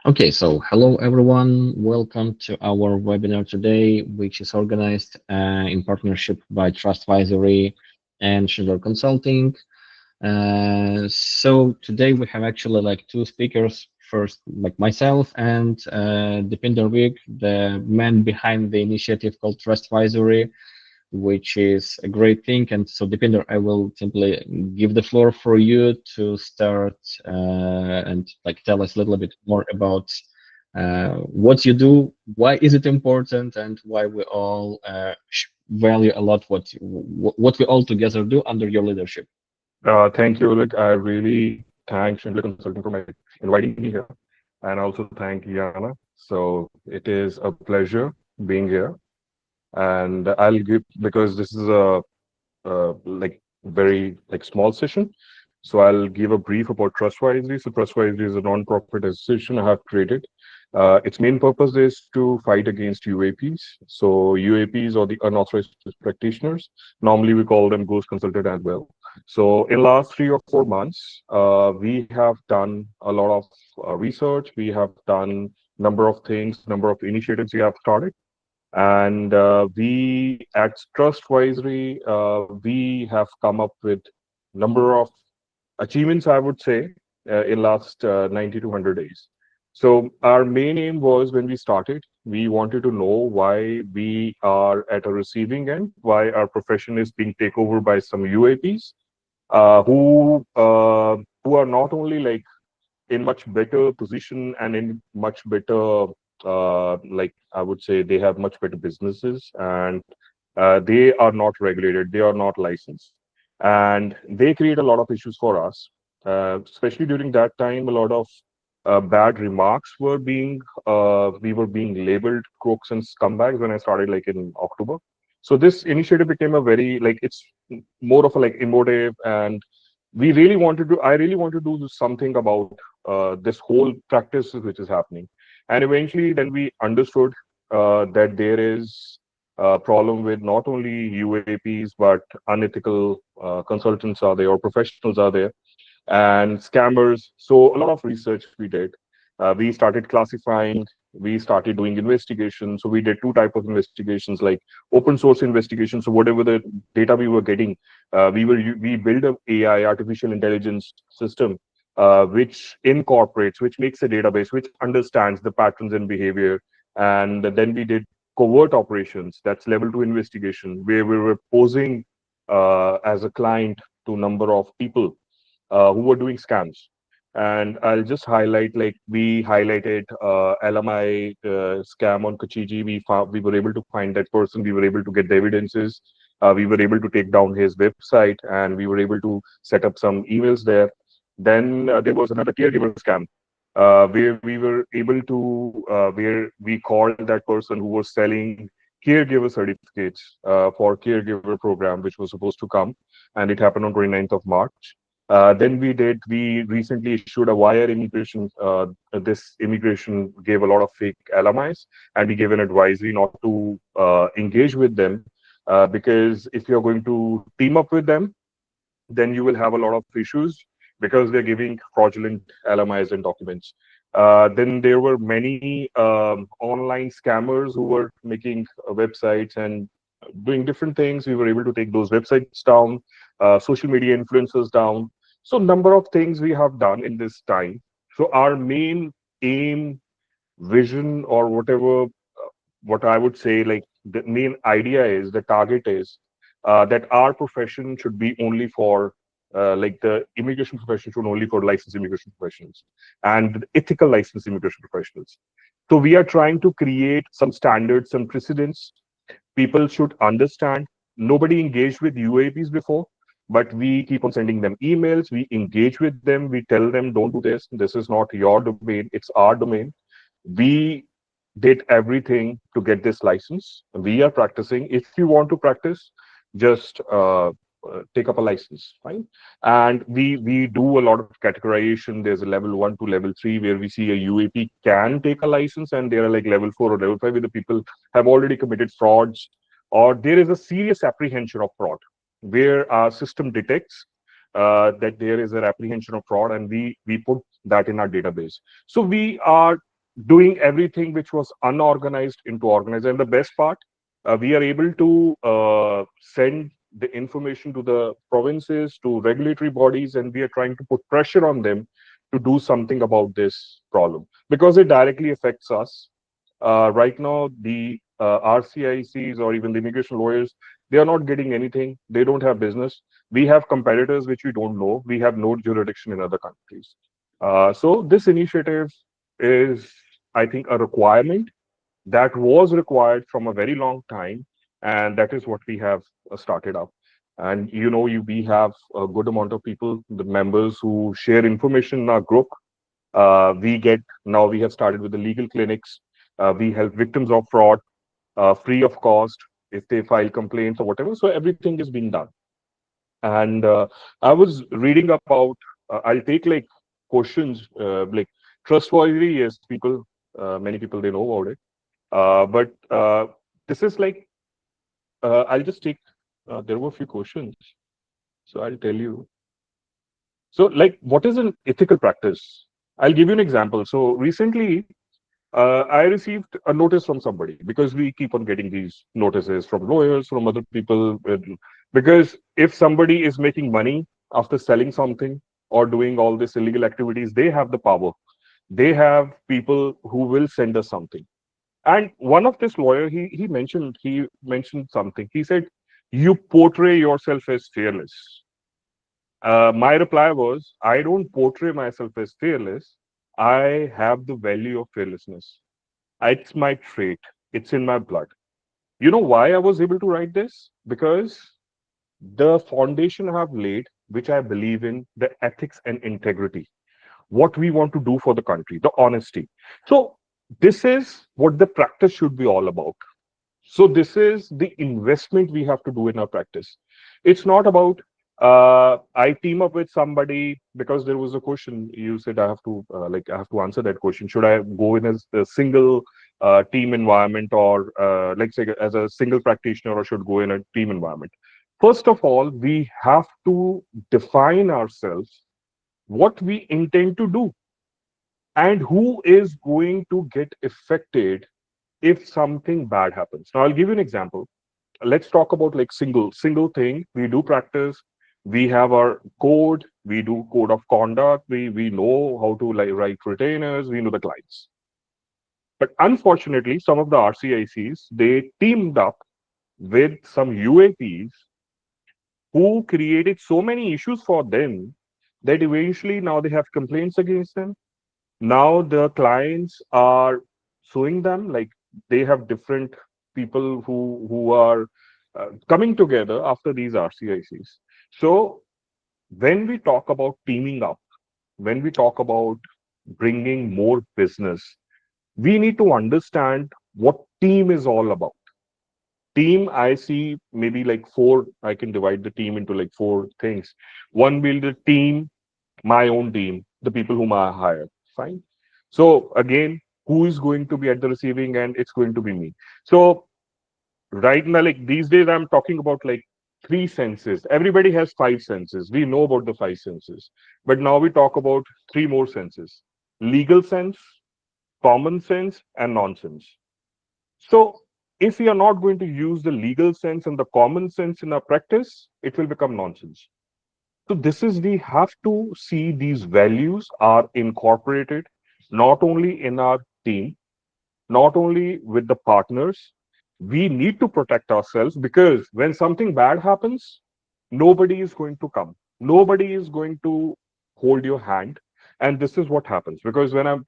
Okay, so hello everyone. Welcome to our webinar today, which is organized in partnership by TrustVisory and Schindler Consulting. So today we have actually like two speakers. First, like myself and Deepinder Singh, the man behind the initiative called TrustVisory, which is a great thing. And so, Deepinder, I will simply give the floor for you to start and like tell us a little bit more about what you do, why is it important, and why we all value a lot what we all together do under your leadership. Thank you, Oleg. I really thank Schindler Consulting for inviting me here, and also thank Yana. So it is a pleasure being here, and I'll give because this is a like very like small session. So I'll give a brief about TrustVisory. So TrustVisory is a non-profit association I have created. Its main purpose is to fight against UAPs. So UAPs or the unauthorized practitioners. Normally we call them ghost consultant as well. So in last 3 or 4 months, we have done a lot of research. We have done number of things, number of initiatives we have started. And we at TrustVisory, we have come up with number of achievements, I would say, in last 90 to 100 days. So our main aim was when we started, we wanted to know why we are at a receiving end, why our profession is being taken over by some UAPs who are not only like in much better position and in much better like I would say they have much better businesses and they are not regulated, they are not licensed, and they create a lot of issues for us. Especially during that time, a lot of bad remarks were being we were being labeled crooks and scumbags when I started like in October. So this initiative became a very like it's more of a like emotive, and we really wanted to I really want to do something about this whole practice which is happening. And eventually then we understood that there is a problem with not only UAPs but unethical consultants are there or professionals are there and scammers. So a lot of research we did. We started classifying. We started doing investigations. So we did two type of investigations, like open source investigations. So whatever the data we were getting, we build a AI, artificial intelligence system, which incorporates, which makes a database, which understands the patterns and behavior. And then we did covert operations. That's level 2 investigation, where we were posing as a client to number of people who were doing scams. And I'll just highlight, like we highlighted LMI scam on Kachiji. We were able to find that person. We were able to get the evidences. We were able to take down his website, and we were able to set up some emails there. Then there was another caregiver scam, where we were able to where we called that person who was selling caregiver certificates for caregiver program, which was supposed to come, and it happened on 29th of March. We recently issued a wire immigration. This immigration gave a lot of fake LMIs, and we gave an advisory not to engage with them because if you're going to team up with them, then you will have a lot of issues because they're giving fraudulent LMIs and documents. Then there were many online scammers who were making websites and doing different things. We were able to take those websites down, social media influencers down. So number of things we have done in this time. So our main aim, vision, or whatever, what I would say, like the main idea is, the target is that our profession should be only for like the immigration profession should only for licensed immigration professionals and ethical licensed immigration professionals. So we are trying to create some standards, some precedents. People should understand. Nobody engaged with UAPs before, but we keep on sending them emails. We engage with them. We tell them, don't do this. This is not your domain. It's our domain. We did everything to get this license. We are practicing. If you want to practice, just take up a license, fine. And we do a lot of categorization. There's a level 1 to level 3 where we see a UAP can take a license, and there are like level 4 or level 5 where the people have already committed frauds, or there is a serious apprehension of fraud, where our system detects that there is an apprehension of fraud, and we put that in our database. So we are doing everything which was unorganized into organized. And the best part, we are able to send the information to the provinces, to regulatory bodies, and we are trying to put pressure on them to do something about this problem because it directly affects us. Right now, the RCICs or even the immigration lawyers, they are not getting anything. They don't have business. We have competitors which we don't know. We have no jurisdiction in other countries. So this initiative is, I think, a requirement that was required from a very long time, and that is what we have started up. And we have a good amount of people, the members who share information in our group. We get Now we have started with the legal clinics. We help victims of fraud free of cost if they file complaints or whatever. So everything is being done. And I was reading about. I'll take like questions like trustworthy. Yes, many people they know about it. But this is like I'll just take. There were a few questions, so I'll tell you. So, like, what is an ethical practice? I'll give you an example. So recently, I received a notice from somebody because we keep on getting these notices from lawyers, from other people. Because if somebody is making money after selling something or doing all these illegal activities, they have the power. They have people who will send us something. And one of this lawyer, he mentioned something. He said, "You portray yourself as fearless." My reply was, "I don't portray myself as fearless. I have the value of fearlessness. It's my trait. It's in my blood." You know why I was able to write this? Because the foundation I have laid, which I believe in, the ethics and integrity, what we want to do for the country, the honesty. So this is what the practice should be all about. So this is the investment we have to do in our practice. It's not about I team up with somebody because there was a question you said I have to answer that question. Should I go in as a single team environment or let's say as a single practitioner or should go in a team environment? First of all, we have to define ourselves what we intend to do and who is going to get affected if something bad happens. Now, I'll give you an example. Let's talk about like single thing. We do practice. We have our code. We do code of conduct. We know how to like write retainers. We know the clients. But unfortunately, some of the RCICs they teamed up with some UAPs who created so many issues for them that eventually now they have complaints against them. Now the clients are suing them. Like they have different people who are coming together after these RCICs. So when we talk about teaming up, when we talk about bringing more business, we need to understand what team is all about. Team, I see maybe like four. I can divide the team into like four things. One will the team, my own team, the people whom I hire. Fine. So again, who is going to be at the receiving end? It's going to be me. So right now, like these days, I'm talking about like three senses. Everybody has five senses. We know about the five senses. But now we talk about three more senses: legal sense, common sense, and nonsense. So if we are not going to use the legal sense and the common sense in our practice, it will become nonsense. So this is we have to see these values are incorporated not only in our team, not only with the partners. We need to protect ourselves because when something bad happens, nobody is going to come. Nobody is going to hold your hand. And this is what happens because when I'm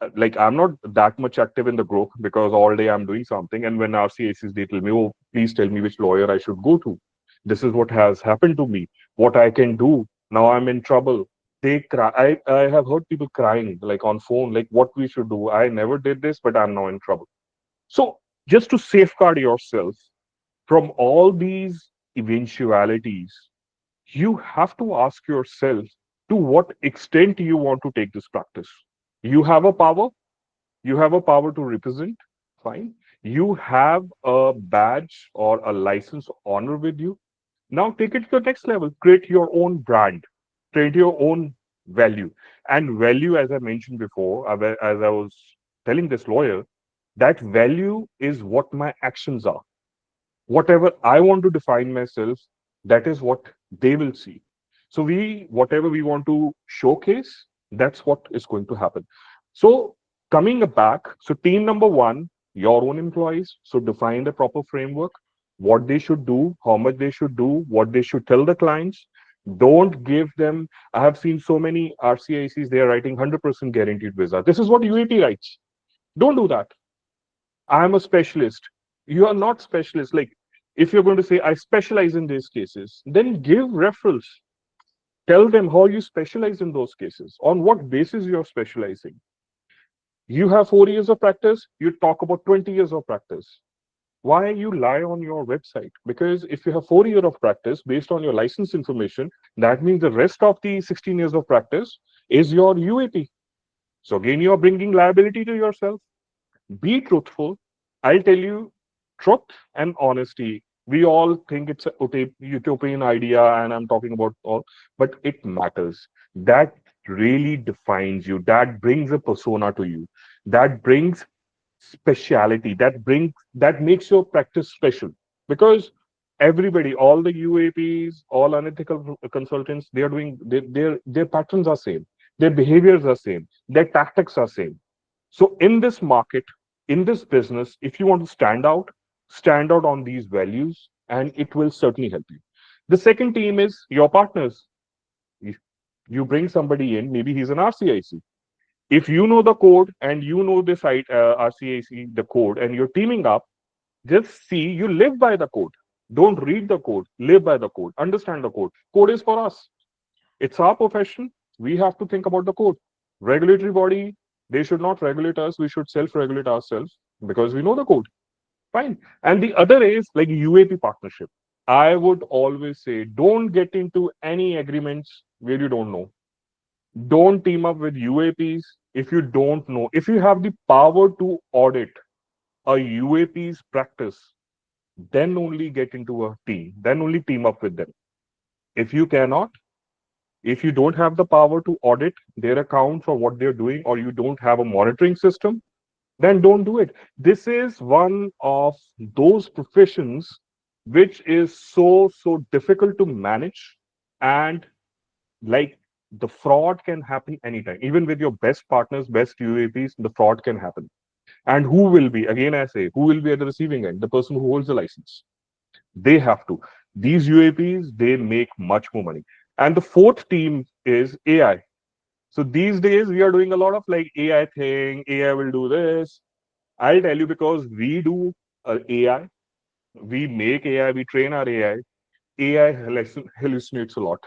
not that much active in the group because all day I'm doing something. And when RCACs, they tell me, "Oh, please tell me which lawyer I should go to. This is what has happened to me, what I can do. Now I'm in trouble." They cry. I have heard people crying like on phone, like what we should do. I never did this, but I'm now in trouble. So just to safeguard yourself from all these eventualities, you have to ask yourself to what extent you want to take this practice. You have a power, you have a power to represent, fine. You have a badge or a license honor with you. Now take it to the next level. Create your own brand, create your own value. And value, as I mentioned before, as I was telling this lawyer that value is what my actions are. Whatever I want to define myself, that is what they will see. So whatever we want to showcase, that's what is going to happen. So coming back, so team number one, your own employees. So define the proper framework, what they should do, how much they should do, what they should tell the clients. Don't give them. I have seen so many RCICs, they are writing 100% guaranteed visa. This is what UAP writes. Don't do that. I'm a specialist. You are not specialist. Like, if you're going to say, I specialize in these cases, then give referrals. Tell them how you specialize in those cases, on what basis you're specializing. You have 4 years of practice, you talk about 20 years of practice. Why you lie on your website? Because if you have 4 years of practice based on your license information, that means the rest of the 16 years of practice is your UAP. So again, you're bringing liability to yourself. Be truthful. I'll tell you truth and honesty. We all think it's a utopian idea, and I'm talking about all, but it matters. That really defines you. That brings a persona to you. That brings speciality. That makes your practice special. Because everybody, all the UAPs, all unethical consultants, they are doing their patterns are same. Their behaviors are same. Their tactics are same. So in this market, in this business, if you want to stand out on these values, and it will certainly help you. The second team is your partners. If you bring somebody in, maybe he's an RCIC. If you know the code and you know the site RCIC, the code, and you're teaming up, just see you live by the code. Don't read the code, live by the code, understand the code. Code is for us. It's our profession. We have to think about the code. Regulatory body, they should not regulate us. We should self-regulate ourselves because we know the code. Fine. And the other is like UAP partnership. I would always say don't get into any agreements where you don't know. Don't team up with UAPs if you don't know. If you have the power to audit a UAP's practice, then only get into a team. Then only team up with them. If you cannot, if you don't have the power to audit their account for what they're doing, or you don't have a monitoring system, then don't do it. This is one of those professions which is so difficult to manage, and like the fraud can happen anytime. Even with your best partners, best UAPs, the fraud can happen. And who will be, again, I say, who will be at the receiving end? The person who holds the license. They have to. These UAPs, they make much more money. And the fourth team is AI. So these days we are doing a lot of like AI thing. AI will do this. I'll tell you, because we do AI, we make AI, we train our AI. AI hallucinates a lot.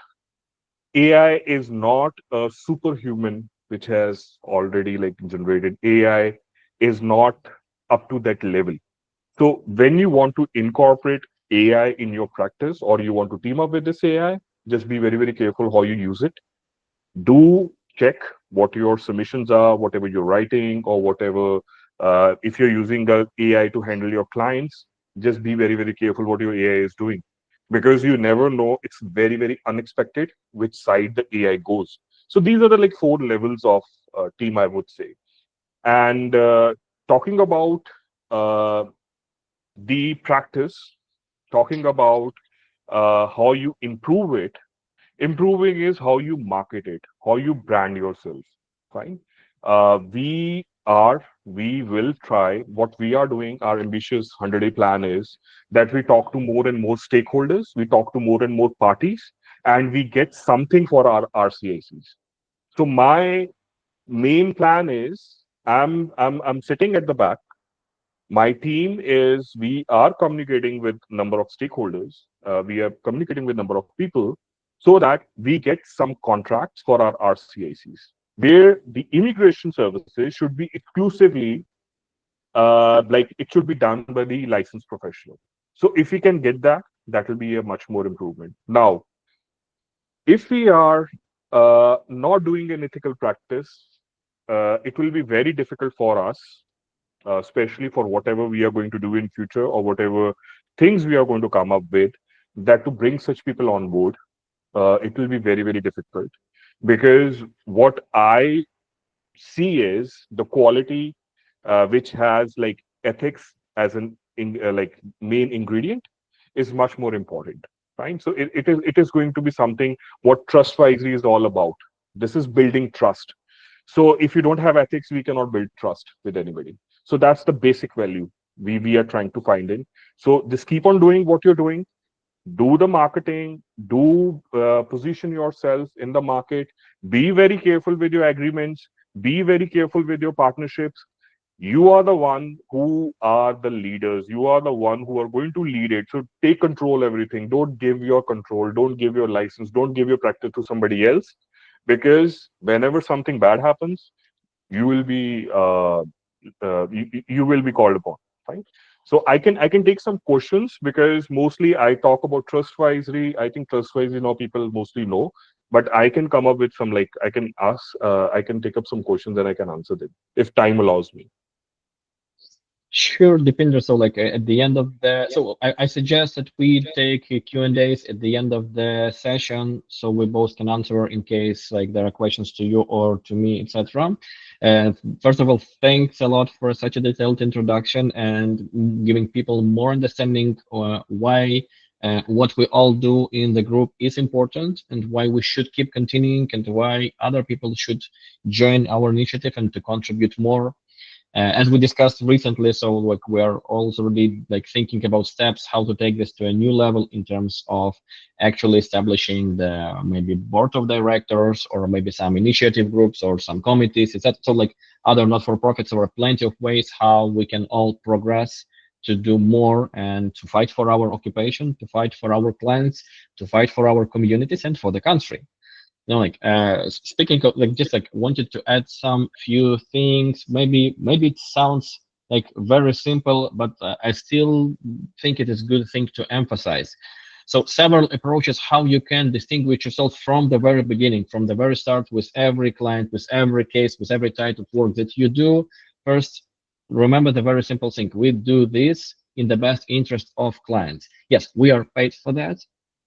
AI is not a superhuman which has already like generated. AI is not up to that level. So when you want to incorporate AI in your practice, or you want to team up with this AI, just be very careful how you use it. Do check what your submissions are, whatever you're writing, or whatever. If you're using the AI to handle your clients, just be very careful what your AI is doing, because you never know. It's very unexpected which side the AI goes. So these are the like four levels of team, I would say. And talking about uh, the practice, talking about how you improve it. Improving is how you market it, how you brand yourself. Fine. We will try. What we are doing, our ambitious 100-day plan is that we talk to more and more stakeholders, we talk to more and more parties, and we get something for our RCICs. So my main plan is, I'm sitting at the back. My team is, we are communicating with number of stakeholders. We are communicating with number of people so that we get some contracts for our RCICs, where the immigration services should be exclusively like it should be done by the licensed professional. So if we can get that, that will be a much more improvement. Now, if we are not doing an ethical practice, it will be very difficult for us, especially for whatever we are going to do in future, or whatever things we are going to come up with, that to bring such people on board, it will be very difficult. Because what I see is the quality. which has like ethics as an like main ingredient, is much more important, right? So it is going to be something what TrustVisory is all about. This is building trust. So if you don't have ethics, we cannot build trust with anybody. So that's the basic value we are trying to find in. So just keep on doing what you're doing, do the marketing, do position yourself in the market, be very careful with your agreements, be very careful with your partnerships. You are the one who are the leaders, you are the one who are going to lead it. So take control everything, don't give your control, don't give your license, don't give your practice to somebody else, because whenever something bad happens, you will be you will be called upon, right? So I can take some questions, because mostly I talk about TrustVisory. I think TrustVisory now people mostly know, but I can come up with some, like, I can ask, I can take up some questions and I can answer them if time allows me. Sure, Deepinder. So, like at the end of the, so I suggest that we take Q&As at the end of the session, so we both can answer in case like there are questions to you or to me, etc. Uh, First of all, thanks a lot for such a detailed introduction and giving people more understanding why what we all do in the group is important and why we should keep continuing and why other people should join our initiative and to contribute more as we discussed recently. So like we are also already like thinking about steps how to take this to a new level in terms of actually establishing the maybe board of directors or maybe some initiative groups or some committees, etc. So like other not-for-profits, there are plenty of ways how we can all progress to do more and to fight for our occupation, to fight for our clients, to fight for our communities and for the country. No, like speaking of like just like wanted to add some few things. Maybe it sounds like very simple, but I still think it is good thing to emphasize. So several approaches how you can distinguish yourself from the very beginning, from the very start, with every client, with every case, with every type of work that you do. First, remember the very simple thing: we do this in the best interest of clients. Yes, we are paid for that,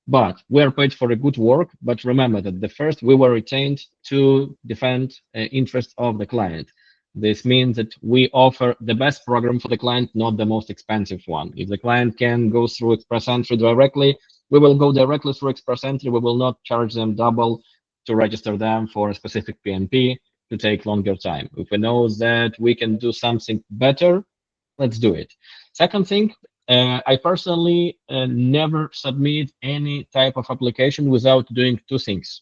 but we are paid for a good work. But remember that the first we were retained to defend interest of the client. This means that we offer the best program for the client, not the most expensive one. If the client can go through Express Entry directly, we will go directly through Express Entry. We will not charge them double to register them for a specific PNP to take longer time. If we know that we can do something better, let's do it. Second thing, I personally never submit any type of application without doing two things.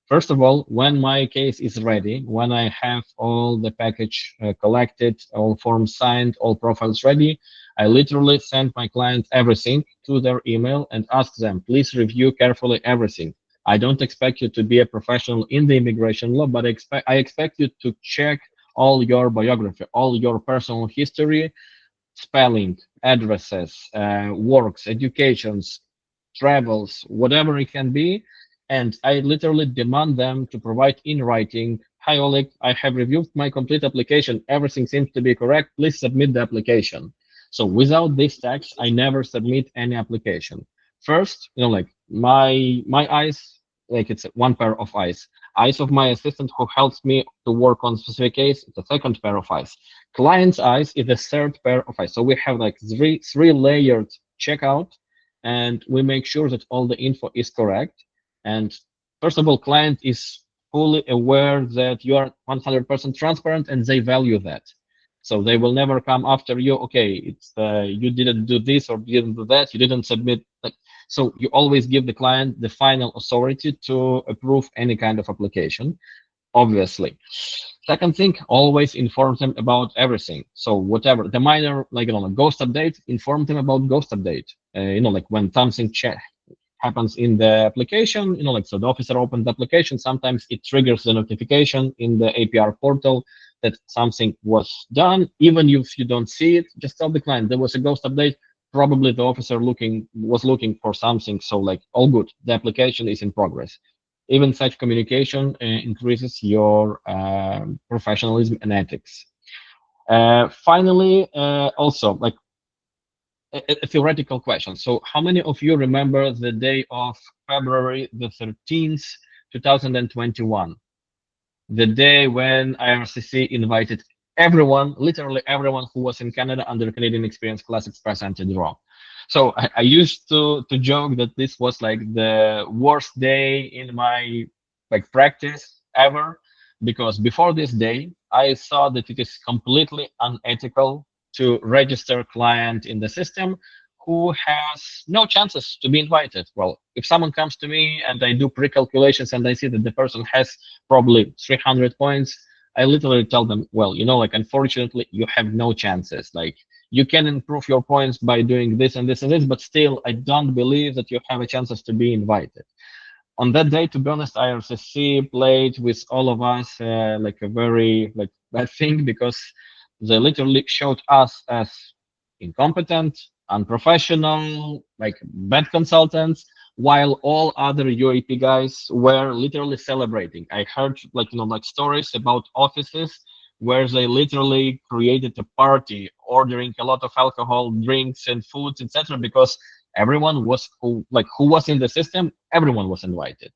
First of all, when my case is ready, when I have all the package collected, all forms signed, all profiles ready, I literally send my client everything to their email and ask them, please review carefully everything. I don't expect you to be a professional in the immigration law, but I expect you to check all your biography, all your personal history, spelling, addresses, works, educations, travels, whatever it can be. And I literally demand them to provide in writing, hi Oleg, I have reviewed my complete application. Everything seems to be correct. Please submit the application. So without this text, I never submit any application. First, like my eyes, like it's one pair of eyes. Eyes of my assistant who helps me to work on specific case, the second pair of eyes. Client's eyes is the third pair of eyes. So we have like three layered checkout, and we make sure that all the info is correct. And first of all, client is fully aware that you are 100% transparent, and they value that. So they will never come after you. Okay, it's you didn't do this or didn't do that. You didn't submit. Like, so you always give the client the final authority to approve any kind of application, obviously. Second thing, always inform them about everything. So whatever the minor, like ghost update, inform them about ghost update. Like when something happens in the application, like so the officer opened the application, sometimes it triggers the notification in the APR portal that something was done. Even if you don't see it, just tell the client there was a ghost update. Probably the officer was looking for something. So like all good, the application is in progress. Even such communication increases your professionalism and ethics. Finally, also like a theoretical question. So how many of you remember the day of February the 13th, 2021? The day when IRCC invited everyone, literally everyone who was in Canada under Canadian Experience Classics presented wrong. So I used to joke that this was like the worst day in my like practice ever, because before this day I saw that it is completely unethical to register client in the system who has no chances to be invited. Well, if someone comes to me and I do pre-calculations and I see that the person has probably 300 points, I literally tell them, well, like unfortunately you have no chances. Like you can improve your points by doing this and this and this, but still I don't believe that you have a chances to be invited. On that day, to be honest, IRCC played with all of us like a very like bad thing, because they literally showed us as incompetent, unprofessional, like bad consultants, while all other UAP guys were literally celebrating. I heard like like stories about offices where they literally created a party, ordering a lot of alcohol, drinks, and foods, etc., because everyone was who was in the system, everyone was invited.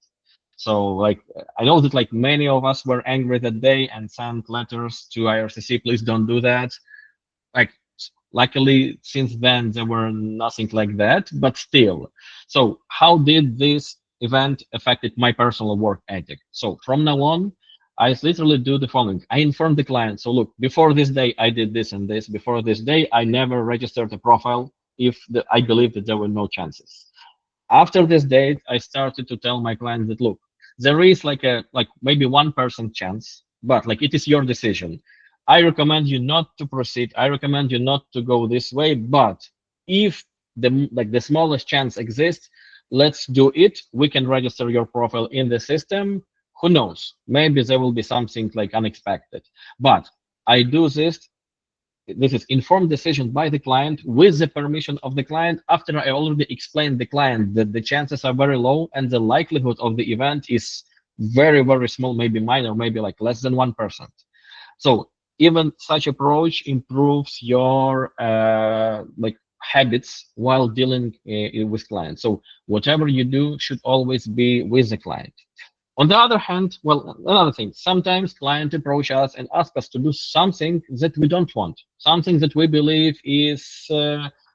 So like I know that like many of us were angry that day and sent letters to IRCC, please don't do that. Like luckily since then there were nothing like that, but still. So how did this event affected my personal work ethic? So from now on, I literally do the following. I inform the client, so look, before this day I did this and this, before this day I never registered a profile if I believe that there were no chances. After this date, I started to tell my clients that look, there is like a like maybe 1% chance, but like it is your decision. I recommend you not to proceed. I recommend you not to go this way. But if the smallest chance exists, let's do it. We can register your profile in the system. Who knows? Maybe there will be something like unexpected. But I do this is informed decision by the client with the permission of the client after I already explained the client that the chances are very low and the likelihood of the event is very, very small, maybe minor, maybe like less than 1%. So even such approach improves your like habits while dealing with clients. So whatever you do should always be with the client. On the other hand, well, another thing, sometimes clients approach us and ask us to do something that we don't want, something that we believe is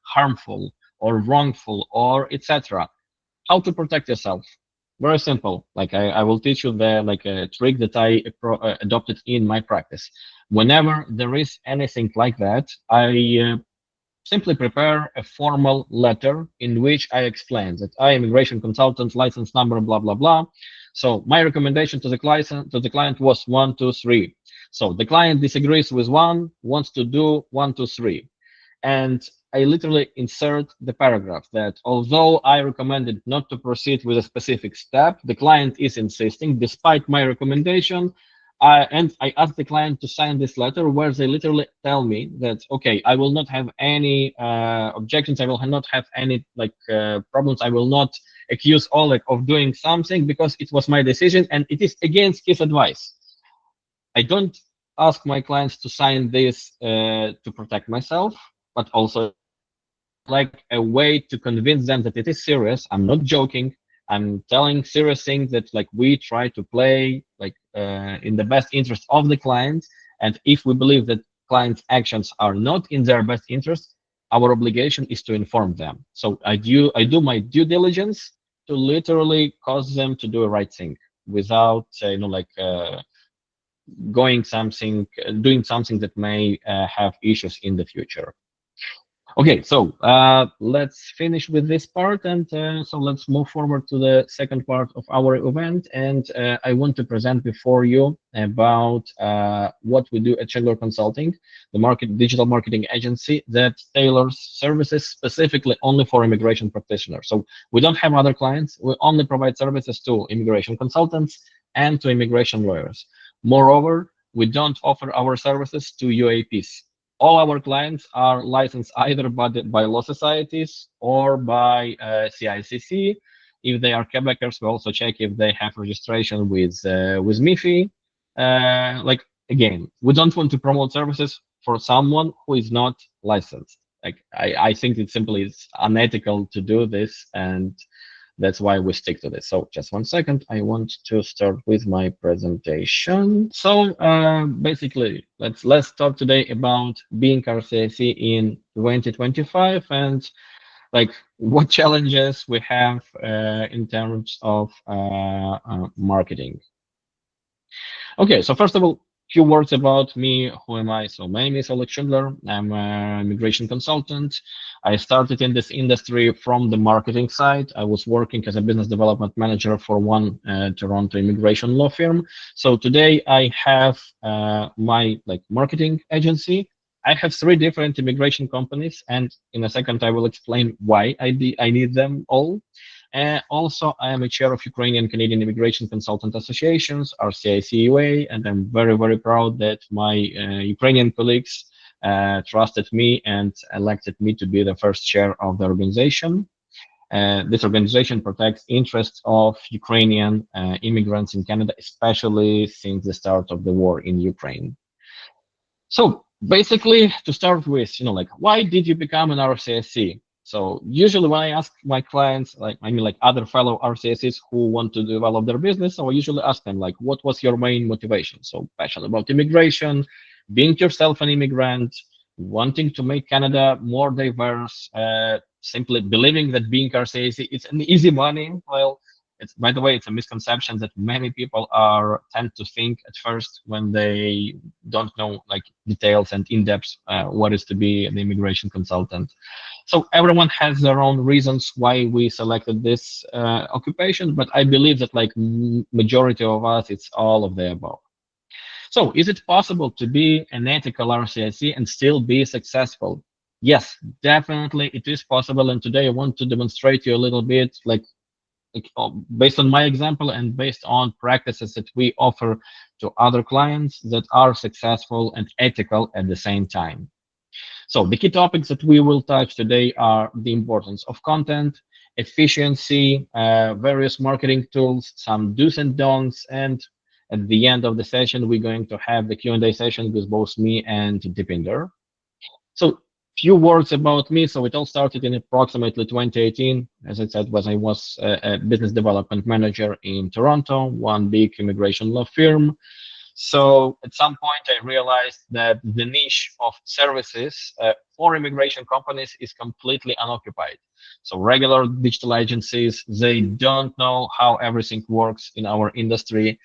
harmful or wrongful or etc. How to protect yourself? Very simple. Like I will teach you the like a trick that I adopted in my practice. Whenever there is anything like that, I simply prepare a formal letter in which I explain that I am immigration consultant, license number, blah blah blah. So my recommendation to the client was 1, 2, 3. So the client disagrees with one, wants to do 1, 2, 3, and I literally insert the paragraph that although I recommended not to proceed with a specific step, the client is insisting despite my recommendation. And I asked the client to sign this letter where they literally tell me that, okay, I will not have any objections. I will not have any problems. I will not accuse Oleg of doing something because it was my decision and it is against his advice. I don't ask my clients to sign this to protect myself, but also like a way to convince them that it is serious. I'm not joking. I'm telling serious things that like we try to play in the best interest of the client. And if we believe that clients' actions are not in their best interest, our obligation is to inform them. So I do my due diligence to literally cause them to do the right thing without doing something that may have issues in the future. Okay, so let's finish with this part, and so let's move forward to the second part of our event. And I want to present before you about what we do at Schindler Consulting, the digital marketing agency that tailors services specifically only for immigration practitioners. So we don't have other clients. We only provide services to immigration consultants and to immigration lawyers. Moreover, we don't offer our services to UAPs. All our clients are licensed either by law societies or by CICC. If they are Quebecers, we also check if they have registration with MIFI. Again, we don't want to promote services for someone who is not licensed. Like I think it simply is unethical to do this, and That's why we stick to this. So just 1 second. I want to start with my presentation. So basically, let's talk today about being RCIC in 2025 and like what challenges we have in terms of marketing. Okay, so first of all, few words about me. Who am I? So my name is Oleg Schindler. I'm a immigration consultant. I started in this industry from the marketing side. I was working as a business development manager for one Toronto immigration law firm. So today I have my like marketing agency. I have three different immigration companies, and in a second I will explain why I need them all. Also, I am a chair of Ukrainian Canadian Immigration Consultant Associations, RCIC, and I'm very, very proud that my Ukrainian colleagues trusted me and elected me to be the first chair of the organization. This organization protects interests of Ukrainian immigrants in Canada, especially since the start of the war in Ukraine. So basically, to start with, like, why did you become an RCIC? So usually when I ask my clients, like other fellow RCICs who want to develop their business, so I usually ask them, like, what was your main motivation? So passion about immigration, being yourself an immigrant, wanting to make Canada more diverse, simply believing that being RCIC is an easy money. Well, it's, by the way, it's a misconception that many people are tend to think at first when they don't know like details and in depth what is to be an immigration consultant. So everyone has their own reasons why we selected this occupation, but I believe that like majority of us, it's all of the above. So is it possible to be an ethical RCIC and still be successful? Yes, definitely it is possible. And today I want to demonstrate you a little bit like based on my example and based on practices that we offer to other clients that are successful and ethical at the same time. So the key topics that we will touch today are the importance of content, efficiency, various marketing tools, some do's and don'ts, and at the end of the session, we're going to have the Q&A session with both me and Deepinder. So few words about me. So it all started in approximately 2018. As I said, I was a business development manager in Toronto, one big immigration law firm. So at some point, I realized that the niche of services for immigration companies is completely unoccupied. So regular digital agencies, they don't know how everything works in our industry.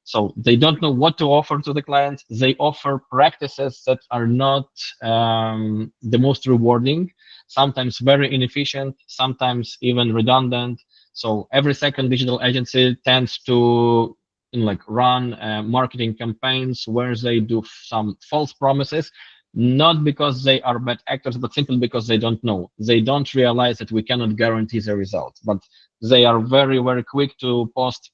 So they don't know what to offer to the clients. They offer practices that are not the most rewarding, sometimes very inefficient, sometimes even redundant. So every second digital agency tends to like run marketing campaigns where they do some false promises, not because they are bad actors, but simply because they don't know. They don't realize that we cannot guarantee the results, but they are very, very quick to post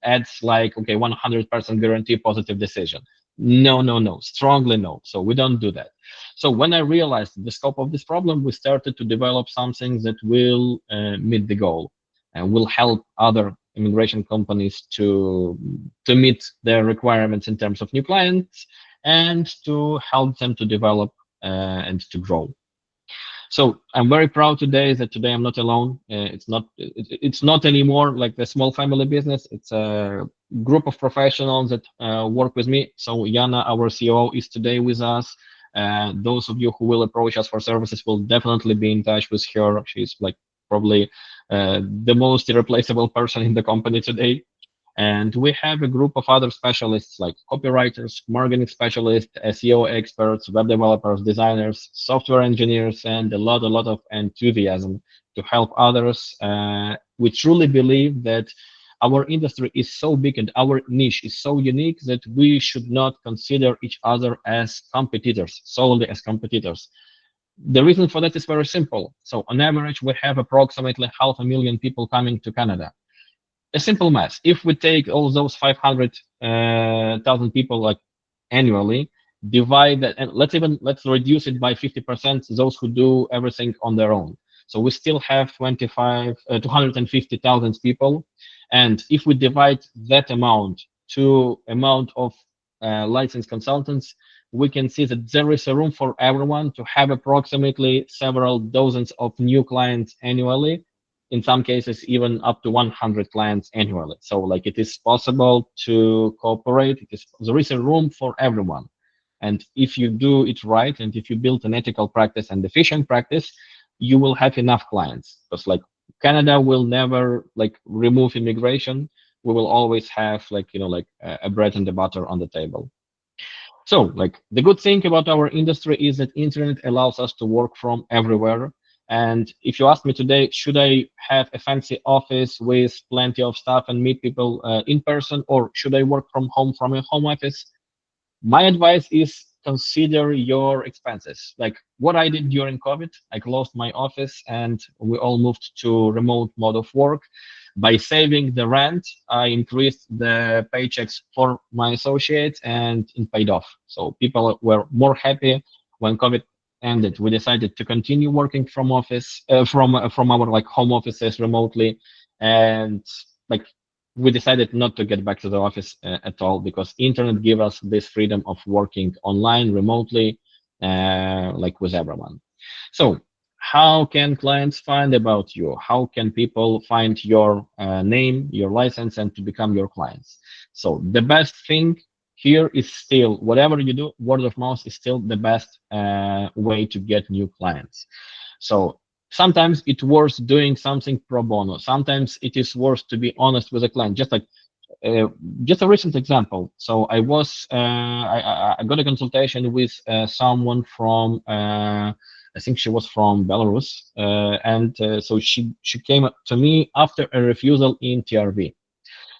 ads like, okay, 100% guarantee positive decision. No, no, no, strongly no. So we don't do that. So when I realized the scope of this problem, we started to develop something that will meet the goal and will help other immigration companies to meet their requirements in terms of new clients and to help them to develop and to grow. So I'm very proud today that today I'm not alone. It's not anymore like the small family business. It's a group of professionals that work with me. So Yana, our CEO, is today with us. Those of you who will approach us for services will definitely be in touch with her. She's like probably the most irreplaceable person in the company today. And we have a group of other specialists like copywriters, marketing specialists, SEO experts, web developers, designers, software engineers, and a lot of enthusiasm to help others. We truly believe that our industry is so big and our niche is so unique that we should not consider each other as competitors, solely as competitors. The reason for that is very simple. So on average, we have approximately 500,000 people coming to Canada. A simple math. If we take all those 500,000 people like annually, divide that, and let's reduce it by 50%. Those who do everything on their own. So we still have 250,000 people, and if we divide that amount to amount of licensed consultants, we can see that there is a room for everyone to have approximately several dozens of new clients annually in some cases even up to 100 clients annually. So like it is possible to cooperate. There is a room for everyone. And if you do it right, and if you build an ethical practice and efficient practice, you will have enough clients. Because like Canada will never like remove immigration. We will always have like, like a bread and the butter on the table. So, like the good thing about our industry is that internet allows us to work from everywhere. And if you ask me today, should I have a fancy office with plenty of stuff and meet people in person, or should I work from home from a home office? My advice is consider your expenses. Like what I did during COVID, I closed my office and we all moved to remote mode of work. By saving the rent, I increased the paychecks for my associates and it paid off. So people were more happy when COVID ended. We decided to continue working from office, from our like home offices remotely, and like we decided not to get back to the office at all because internet give us this freedom of working online remotely, like with everyone. So how can clients find about you? How can people find your name, your license, and to become your clients? So the best thing here is still whatever you do, word of mouth is still the best way to get new clients. So sometimes it's worth doing something pro bono. Sometimes it is worth to be honest with a client. Uh, just a recent example. So I got a consultation with someone from I think she was from Belarus, and so she came to me after a refusal in TRV.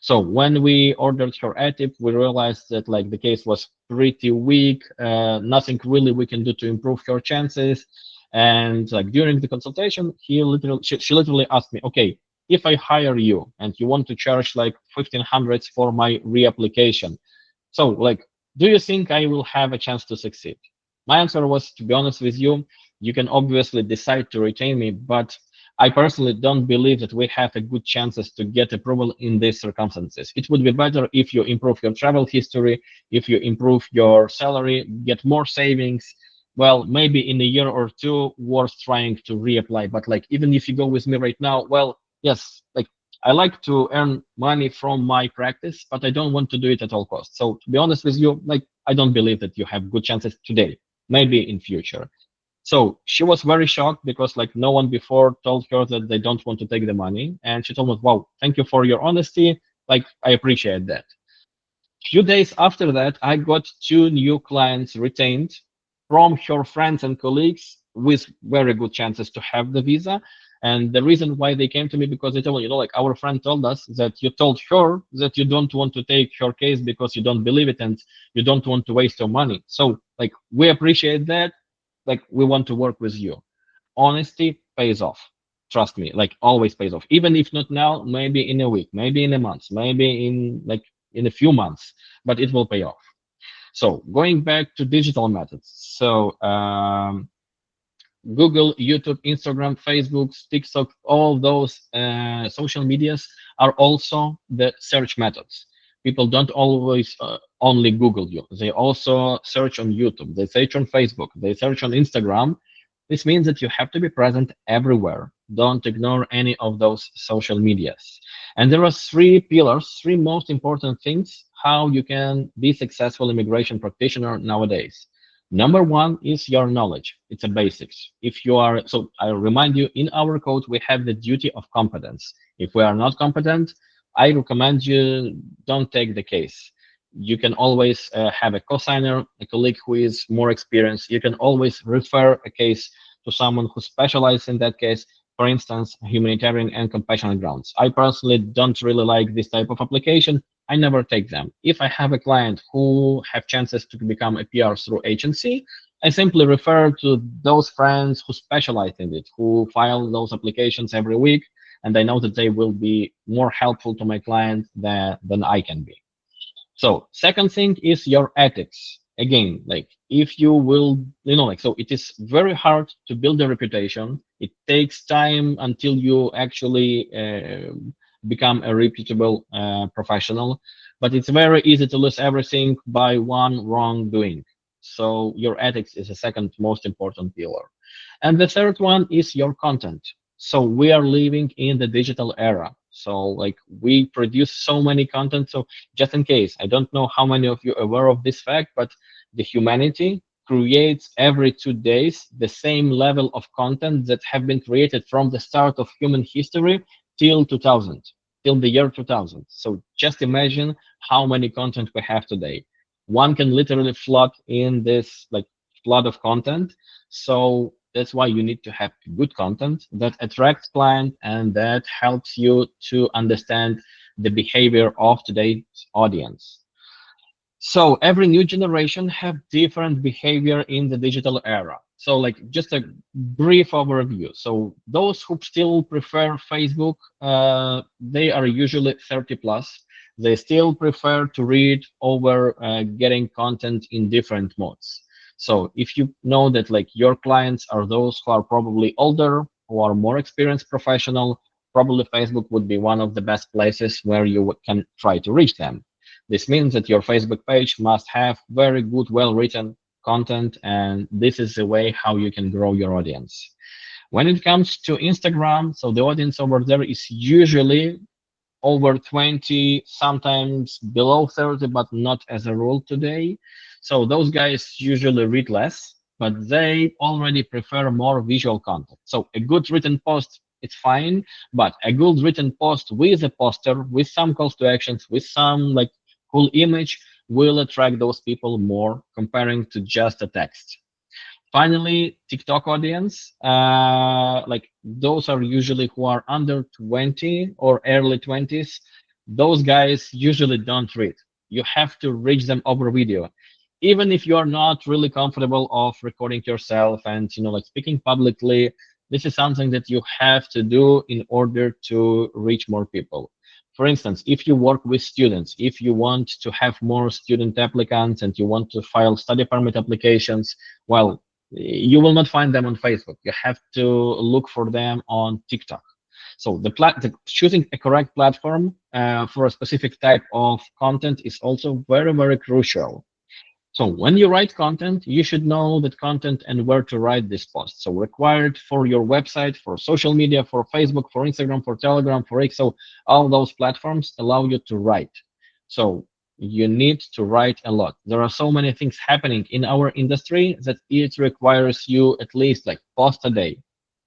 So when we ordered her ATIP, we realized that like the case was pretty weak, nothing really we can do to improve her chances. And like during the consultation, she literally asked me, okay, if I hire you and you want to charge like 1500 for my reapplication, so like, do you think I will have a chance to succeed? My answer was, to be honest with you, you can obviously decide to retain me, but I personally don't believe that we have a good chances to get approval in these circumstances. It would be better if you improve your travel history, if you improve your salary, get more savings. Well, maybe in a year or two, worth trying to reapply. But like, even if you go with me right now, well, yes, like I like to earn money from my practice, but I don't want to do it at all costs. So to be honest with you, like I don't believe that you have good chances today, maybe in future. So she was very shocked because like no one before told her that they don't want to take the money. And she told me, wow, thank you for your honesty. Like I appreciate that. Few days after that, I got two new clients retained from her friends and colleagues with very good chances to have the visa. And the reason why they came to me because they told me, like our friend told us that you told her that you don't want to take her case because you don't believe it and you don't want to waste your money. So like we appreciate that. Like we want to work with you. Honesty pays off. Trust me, like always pays off. Even if not now, maybe in a week, maybe in a month, maybe in like in a few months, but it will pay off. So going back to digital methods. So Google, YouTube, Instagram, Facebook, TikTok, all those social medias are also the search methods. People don't always only Google you. They also search on YouTube. They search on Facebook. They search on Instagram. This means that you have to be present everywhere. Don't ignore any of those social medias. And there are three pillars, three most important things how you can be successful immigration practitioner nowadays. Number one is your knowledge. It's a basics. If you are, so I remind you, in our code, we have the duty of competence. If we are not competent, I recommend you don't take the case. You can always have a co-signer, a colleague who is more experienced. You can always refer a case to someone who specializes in that case. For instance, humanitarian and compassionate grounds. I personally don't really like this type of application. I never take them. If I have a client who have chances to become a PR through agency, I simply refer to those friends who specialize in it, who file those applications every week, and I know that they will be more helpful to my client than I can be. So second thing is your ethics. Again, like if you will, like, so it is very hard to build a reputation. It takes time until you actually become a reputable professional, but it's very easy to lose everything by one wrongdoing. So your ethics is the second most important pillar. And the third one is your content. So we are living in the digital era. So like we produce so many content. So just in case, I don't know how many of you are aware of this fact, but the humanity creates every 2 days the same level of content that have been created from the start of human history till 2000, till the year 2000. So just imagine how many content we have today. One can literally flood in this like flood of content. So that's why you need to have good content that attracts client and that helps you to understand the behavior of today's audience. So every new generation have different behavior in the digital era. So like just a brief overview. So those who still prefer Facebook, they are usually 30 plus. They still prefer to read over getting content in different modes. So if you know that like your clients are those who are probably older, who are more experienced professional, probably Facebook would be one of the best places where you can try to reach them. This means that your Facebook page must have very good, well-written content, and this is the way how you can grow your audience. When it comes to Instagram, so the audience over there is usually over 20, sometimes below 30, but not as a rule today. So those guys usually read less, but they already prefer more visual content. So a good written post, it's fine, but a good written post with a poster, with some calls to actions, with some like cool image will attract those people more comparing to just a text. Finally, TikTok audience, like those are usually who are under 20 or early 20s. Those guys usually don't read. You have to reach them over video. Even if you are not really comfortable of recording yourself and like speaking publicly, this is something that you have to do in order to reach more people. For instance, if you work with students, if you want to have more student applicants and you want to file study permit applications, well, you will not find them on Facebook. You have to look for them on TikTok. So choosing a correct platform for a specific type of content is also very, very crucial. So when you write content, you should know that content and where to write this post. So required for your website, for social media, for Facebook, for Instagram, for Telegram, for X. So all those platforms allow you to write. So you need to write a lot. There are so many things happening in our industry that it requires you at least like post a day,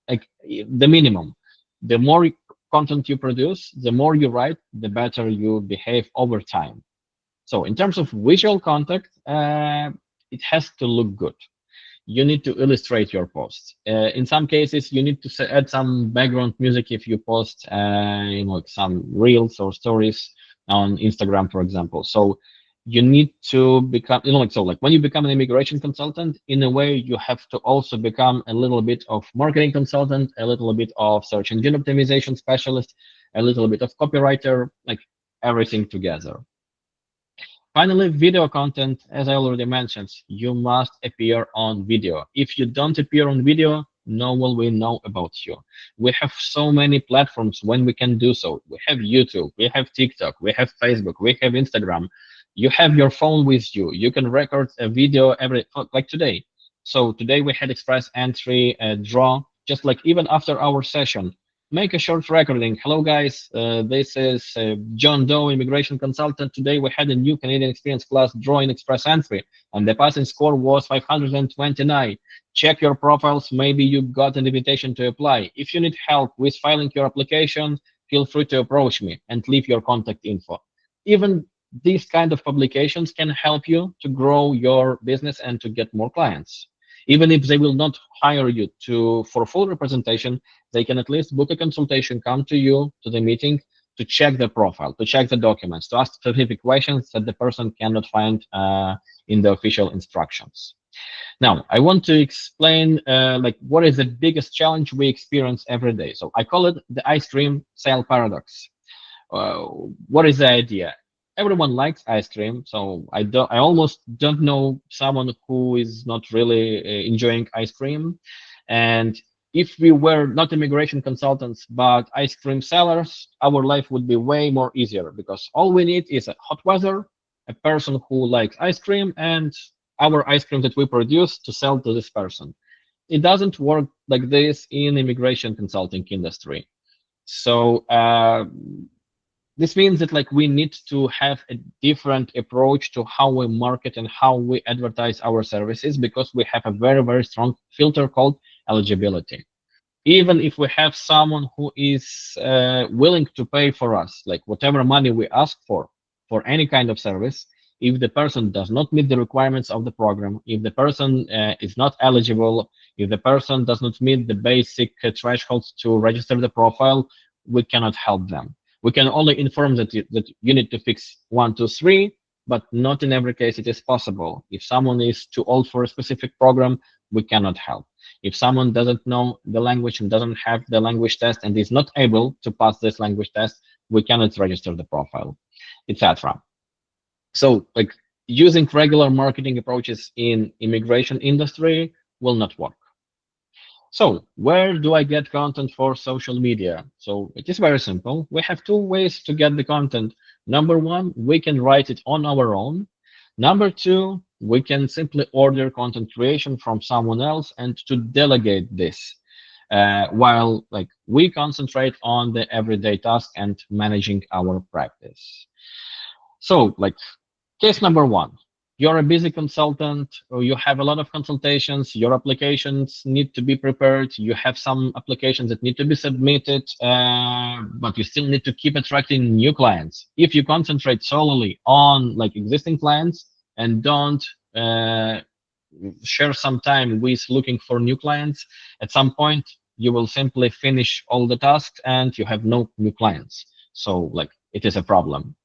like the minimum. The more content you produce, the more you write, the better you behave over time. So in terms of visual content, it has to look good. You need to illustrate your posts. In some cases, you need to add some background music if you post, some reels or stories on Instagram, for example. So you need to become, like when you become an immigration consultant, in a way, you have to also become a little bit of marketing consultant, a little bit of search engine optimization specialist, a little bit of copywriter, like everything together. Finally, video content, as I already mentioned, you must appear on video. If you don't appear on video, no one will know about you. We have so many platforms when we can do so. We have YouTube, we have TikTok, we have Facebook, we have Instagram. You have your phone with you. You can record a video like today. So today we had express entry draw, just like even after our session. Make a short recording. Hello, guys. This is John Doe, immigration consultant. Today we had a new Canadian Experience class drawing express entry, and the passing score was 529. Check your profiles. Maybe you got an invitation to apply. If you need help with filing your application, feel free to approach me and leave your contact info. Even these kind of publications can help you to grow your business and to get more clients. Even if they will not hire you for full representation, they can at least book a consultation, come to you to the meeting to check the profile, to check the documents, to ask specific questions that the person cannot find in the official instructions. Now, I want to explain what is the biggest challenge we experience every day. So I call it the ice cream sale paradox. Uh, what is the idea? Everyone likes ice cream, so I almost don't know someone who is not really enjoying ice cream. And if we were not immigration consultants but ice cream sellers, our life would be way more easier because all we need is a hot weather, a person who likes ice cream, and our ice cream that we produce to sell to this person. it doesn't work like this in immigration consulting industry. So this means that like we need to have a different approach to how we market and how we advertise our services, because we have a very strong filter called eligibility. Even if we have someone who is willing to pay for us, like whatever money we ask for any kind of service, if the person does not meet the requirements of the program, if the person is not eligible, if the person does not meet the basic thresholds to register the profile, we cannot help them. We can only inform that you need to fix 1, 2, 3, but not in every case it is possible. If someone is too old for a specific program, we cannot help. If someone doesn't know the language and doesn't have the language test and is not able to pass this language test, we cannot register the profile, etc. So like using regular marketing approaches in immigration industry will not work. So where do I get content for social media? So it is very simple. We have two ways to get the content. Number one, we can write it on our own. Number two, we can simply order content creation from someone else and to delegate this, while like we concentrate on the everyday task and managing our practice. So like case number one, you're a busy consultant, or you have a lot of consultations, your applications need to be prepared, you have some applications that need to be submitted, but you still need to keep attracting new clients. If you concentrate solely on like existing clients and don't share some time with looking for new clients, at some point you will simply finish all the tasks and you have no new clients. So like it is a problem.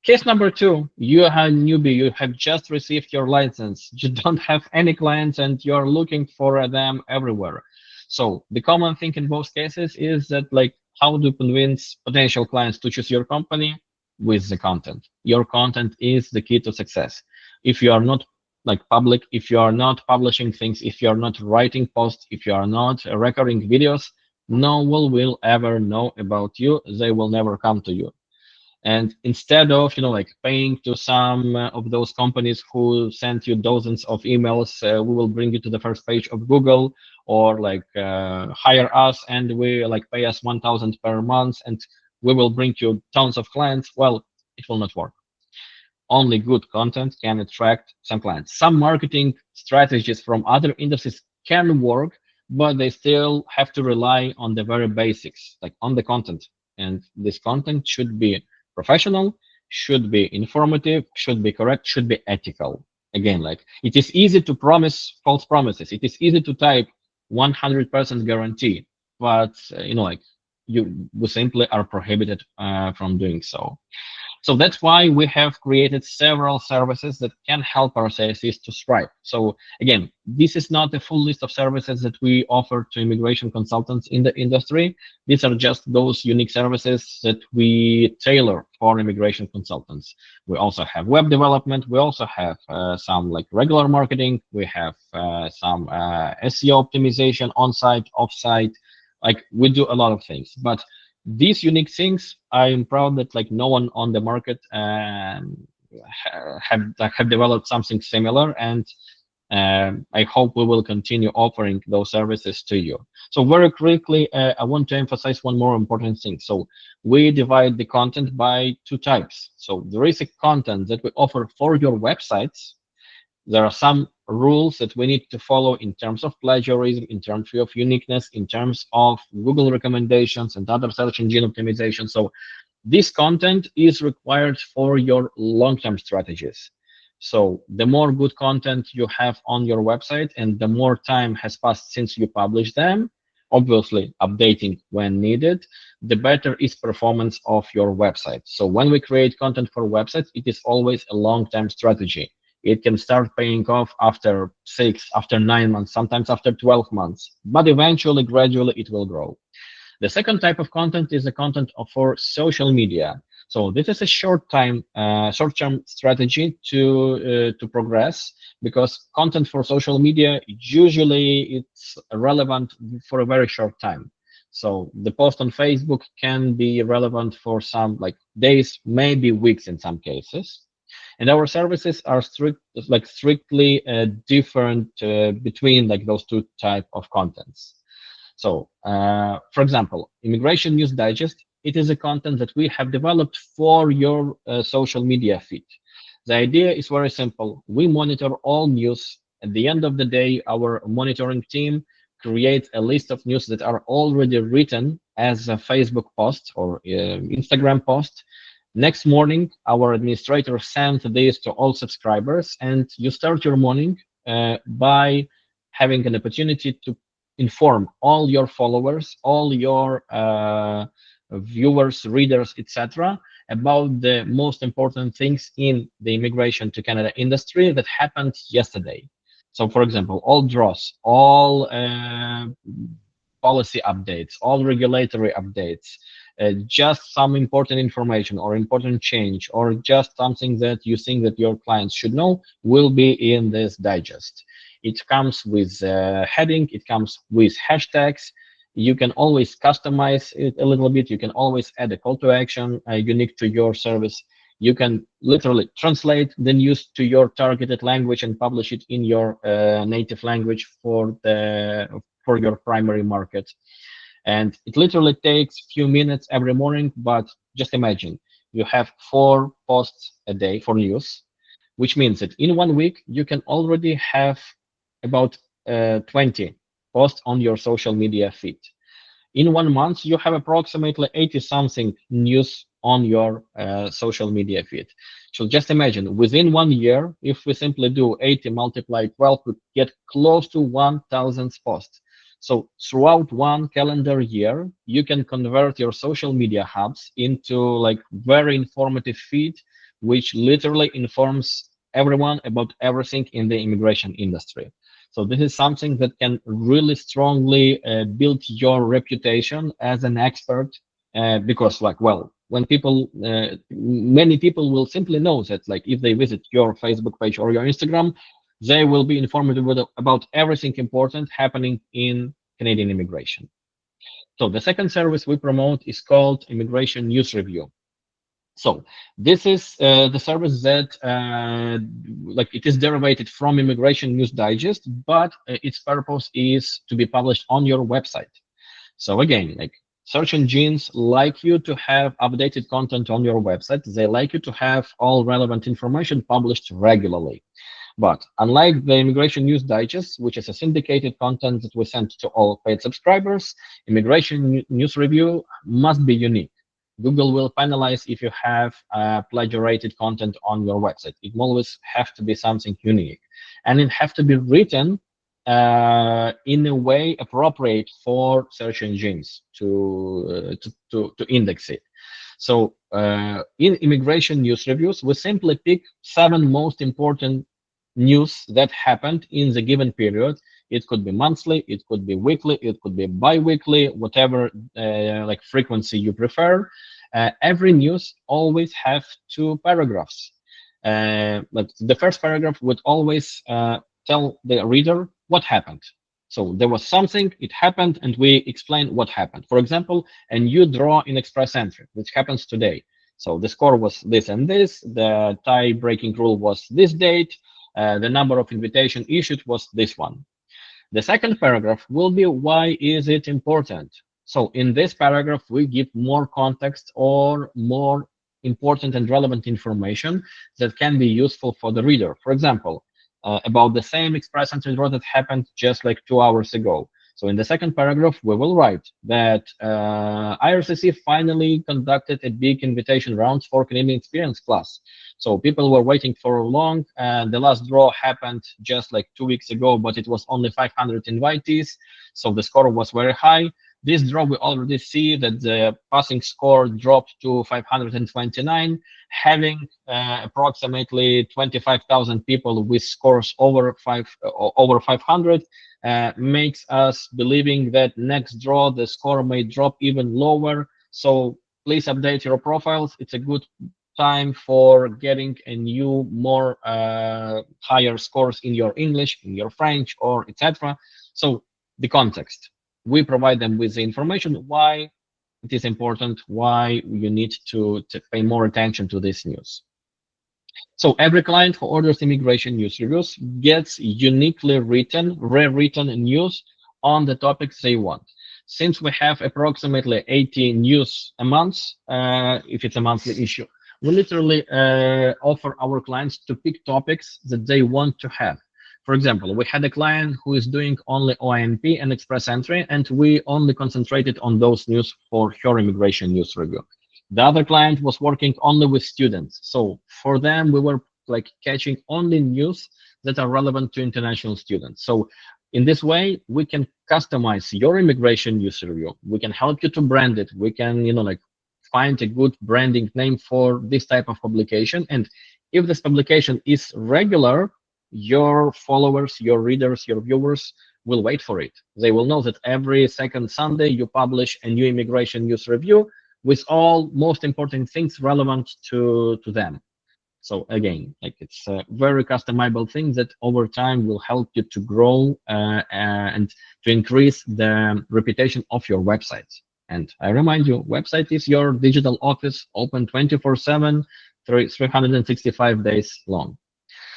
Case number two, you are a newbie, you have just received your license, you don't have any clients and you're looking for them everywhere. So the common thing in both cases is that like how to convince potential clients to choose your company with the content. Your content is the key to success. If you are not like public, if you are not publishing things, if you are not writing posts, if you are not recording videos, no one will ever know about you. They will never come to you. And instead of like paying to some of those companies who send you dozens of emails, we will bring you to the first page of Google, or like hire us and we like pay us 1,000 per month and we will bring you tons of clients. Well, it will not work. Only good content can attract some clients. Some marketing strategies from other industries can work, but they still have to rely on the very basics, like on the content. And this content should be professional, should be informative, should be correct, should be ethical. Again, like it is easy to promise false promises. It is easy to type 100% guarantee, but like we simply are prohibited from doing so. So that's why we have created several services that can help our RCICs to strive. So again, this is not a full list of services that we offer to immigration consultants in the industry. These are just those unique services that we tailor for immigration consultants. We also have web development. We also have some like regular marketing. We have some SEO optimization on-site, off-site. Like we do a lot of things, but these unique things, I am proud that like no one on the market have developed something similar, and I hope we will continue offering those services to you. So very quickly, I want to emphasize one more important thing. So we divide the content by two types. So there is a content that we offer for your websites. There are some rules that we need to follow in terms of plagiarism, in terms of uniqueness, in terms of Google recommendations and other search engine optimization. So this content is required for your long-term strategies. So the more good content you have on your website and the more time has passed since you published them, obviously updating when needed, the better is performance of your website. So when we create content for websites, it is always a long-term strategy. It can start paying off after 6, after 9 months, sometimes after 12 months, but eventually, gradually, it will grow. The second type of content is the content for social media. So this is a short-term strategy to progress, because content for social media usually it's relevant for a very short time. So the post on Facebook can be relevant for some like days, maybe weeks in some cases. And our services are strictly different between like those two type of contents. So, for example, Immigration News Digest, it is a content that we have developed for your social media feed. The idea is very simple. We monitor all news. At the end of the day, our monitoring team creates a list of news that are already written as a Facebook post or Instagram post. Next morning, our administrator sends this to all subscribers, and you start your morning by having an opportunity to inform all your followers, all your viewers, readers, etc., about the most important things in the immigration to Canada industry that happened yesterday. So, for example, all draws, all policy updates, all regulatory updates, just some important information or important change, or just something that you think that your clients should know will be in this digest. It comes with a heading, it comes with hashtags. You can always customize it a little bit. You can always add a call to action unique to your service. You can literally translate the news to your targeted language and publish it in your native language for your primary market. And it literally takes few minutes every morning, but just imagine you have 4 posts a day for news, which means that in 1 week you can already have about 20 posts on your social media feed. In 1 month, you have approximately 80 something news on your social media feed. So just imagine within 1 year, if we simply do 80 multiplied 12, we get close to 1,000 posts. So throughout one calendar year, you can convert your social media hubs into like very informative feed, which literally informs everyone about everything in the immigration industry. So this is something that can really strongly build your reputation as an expert, because like, well, when many people will simply know that like if they visit your Facebook page or your Instagram, they will be informed about everything important happening in Canadian immigration. So the second service we promote is called Immigration News Review. So this is the service that like it is derived from Immigration News Digest, but its purpose is to be published on your website. So again, like search engines like you to have updated content on your website. They like you to have all relevant information published regularly. But unlike the Immigration News Digest, which is a syndicated content that we send to all paid subscribers, Immigration News Review must be unique. Google will penalize if you have plagiarized content on your website. It always have to be something unique, and it have to be written in a way appropriate for search engines to index it. So in Immigration News Reviews, we simply pick 7 most important news that happened in the given period. It could be monthly, it could be weekly, it could be bi-weekly, whatever like frequency you prefer. Every news always have 2 paragraphs. Like the first paragraph would always tell the reader what happened. So there was something, it happened, and we explain what happened. For example, a new draw in Express Entry, which happens today. So the score was this and this, the tie-breaking rule was this date, the number of invitation issued was this one. The second paragraph will be why is it important? So in this paragraph, we give more context or more important and relevant information that can be useful for the reader. For example, about the same express entry draw that happened just like 2 hours ago. So in the second paragraph, we will write that IRCC finally conducted a big invitation round for Canadian Experience class. So people were waiting for long, and the last draw happened just like 2 weeks ago, but it was only 500 invitees. So the score was very high. This draw, we already see that the passing score dropped to 529, having approximately 25,000 people with scores over 500 makes us believing that next draw the score may drop even lower. So please update your profiles. It's a good time for getting a new, more higher scores in your English, in your French, or etc. So the context. We provide them with the information why it is important, why you need to pay more attention to this news. So every client who orders immigration news reviews gets uniquely written, rewritten news on the topics they want. Since we have approximately 80 news a month, if it's a monthly issue, we literally offer our clients to pick topics that they want to have. For example, we had a client who is doing only OINP and express entry, and we only concentrated on those news for her immigration news review. The other client was working only with students. So for them, we were like catching only news that are relevant to international students. So in this way, we can customize your immigration news review. We can help you to brand it. We can, like find a good branding name for this type of publication. And if this publication is regular, your followers, your readers, your viewers will wait for it. They will know that every second Sunday you publish a new immigration news review with all most important things relevant to them. So again, like it's a very customizable thing that over time will help you to grow and to increase the reputation of your website. And I remind you, website is your digital office, open 24/7, 365 days long.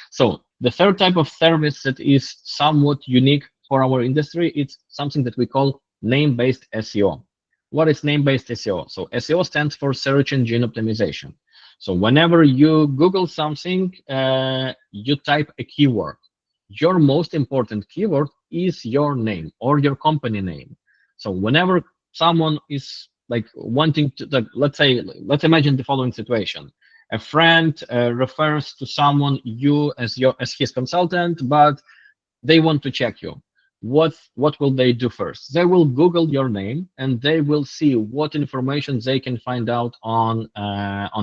So the third type of service that is somewhat unique for our industry, it's something that we call name-based SEO. What is name-based SEO? So SEO stands for search engine optimization. So whenever you Google something, you type a keyword. Your most important keyword is your name or your company name. So whenever someone is like wanting to, like, let's imagine the following situation. A friend refers to someone you as his consultant, but they want to check you. What will they do first? They will Google your name and they will see what information they can find out on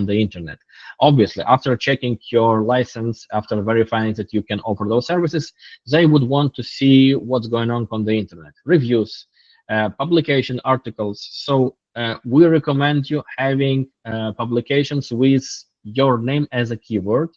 the internet. Obviously, after checking your license, after verifying that you can offer those services, they would want to see what's going on the internet, reviews, publication articles. So we recommend you having publications with your name as a keyword,